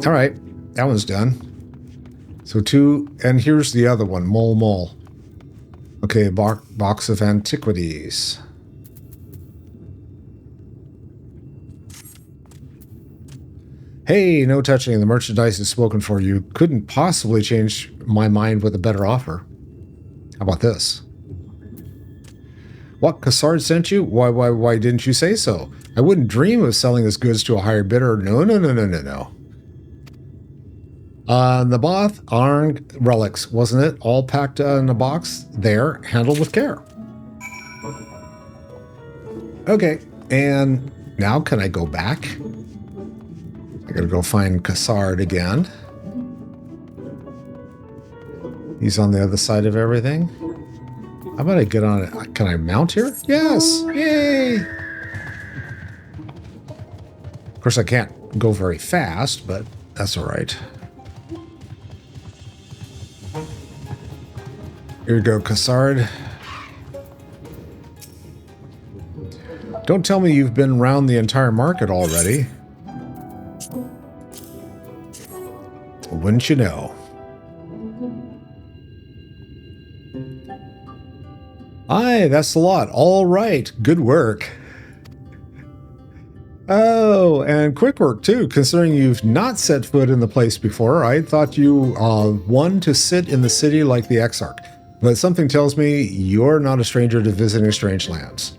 All right, that one's done. So 2, and here's the other one, Mole. Okay, box of antiquities. Hey, no touching. The merchandise is spoken for. You couldn't possibly change my mind with a better offer. How about this? What, Cassard sent you? Why didn't you say so? I wouldn't dream of selling his goods to a higher bidder. No. Naboth Arng relics, wasn't it? All packed in a box there, handled with care. Okay, and now can I go back? I gotta go find Cassard again. He's on the other side of everything. How about I get on it? Can I mount here? Yes! Yay! Of course, I can't go very fast, but that's all right. Here we go, Cassard. Don't tell me you've been around the entire market already. Wouldn't you know? Aye, that's a lot. All right, good work. Oh, and quick work too, considering you've not set foot in the place before. I thought you won to sit in the city like the Exarch. But something tells me you're not a stranger to visiting strange lands.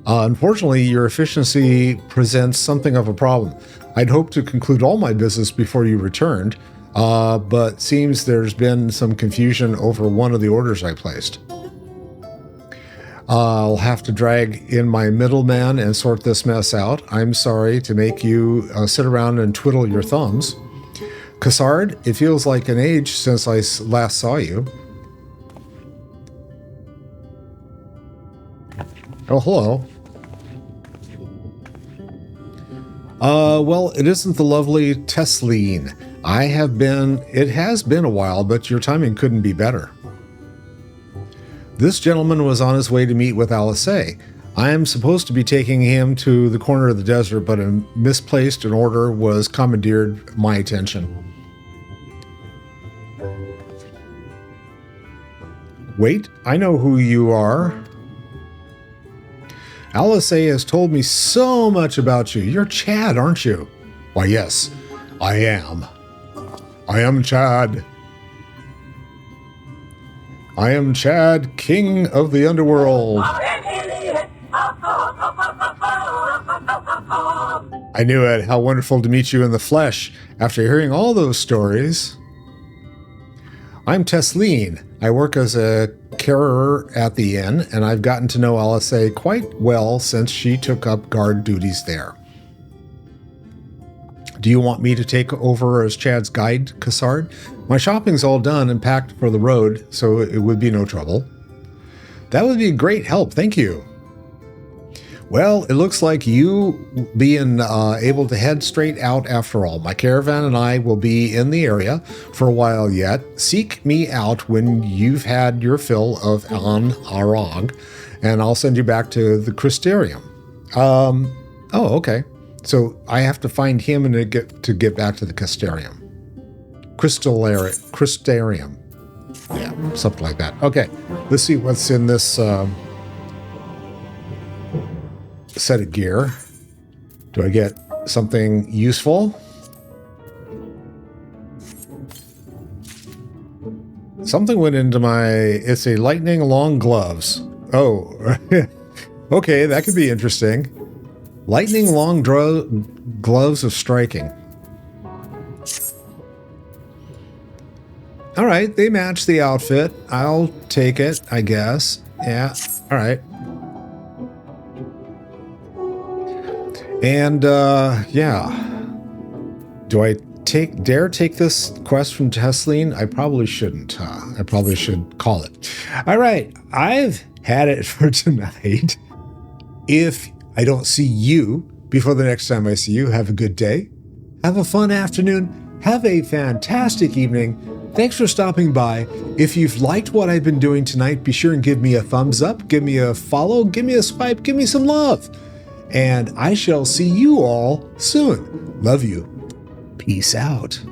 Unfortunately, your efficiency presents something of a problem. I'd hoped to conclude all my business before you returned, but seems there's been some confusion over one of the orders I placed. I'll have to drag in my middleman and sort this mess out. I'm sorry to make you sit around and twiddle your thumbs. Cassard, it feels like an age since I last saw you. Oh, hello. Well, it isn't the lovely Tesleen. It has been a while, but your timing couldn't be better. This gentleman was on his way to meet with Alisaie. I am supposed to be taking him to the corner of the desert, but a misplaced an order was commandeered my attention. Wait, I know who you are. Alisaie has told me so much about you. You're Chad, aren't you? Why, yes, I am. I am Chad. I am Chad, king of the underworld. I knew it. How wonderful to meet you in the flesh. After hearing all those stories, I'm Tesleen. I work as a carer at the inn, and I've gotten to know Alisaie quite well since she took up guard duties there. Do you want me to take over as Chad's guide, Cassard? My shopping's all done and packed for the road, so it would be no trouble. That would be a great help, thank you. Well, it looks like you being able to head straight out after all. My caravan and I will be in the area for a while yet. Seek me out when you've had your fill of An Arog, and I'll send you back to the Crystarium. Oh, okay. So I have to find him and get back to the Crystarium. Crystarium. Yeah, something like that. Okay, let's see what's in this set of gear. Do I get something useful? Something went into it's a lightning long gloves. Oh, okay, that could be interesting. Lightning long gloves of striking. All right, they match the outfit. I'll take it, I guess. Yeah, all right. And, yeah. Do I dare take this quest from Tesleen? I probably shouldn't. I probably should call it. All right, I've had it for tonight. If I don't see you before the next time I see you, have a good day. Have a fun afternoon. Have a fantastic evening. Thanks for stopping by. If you've liked what I've been doing tonight, be sure and give me a thumbs up, give me a follow, give me a swipe, give me some love. And I shall see you all soon. Love you. Peace out.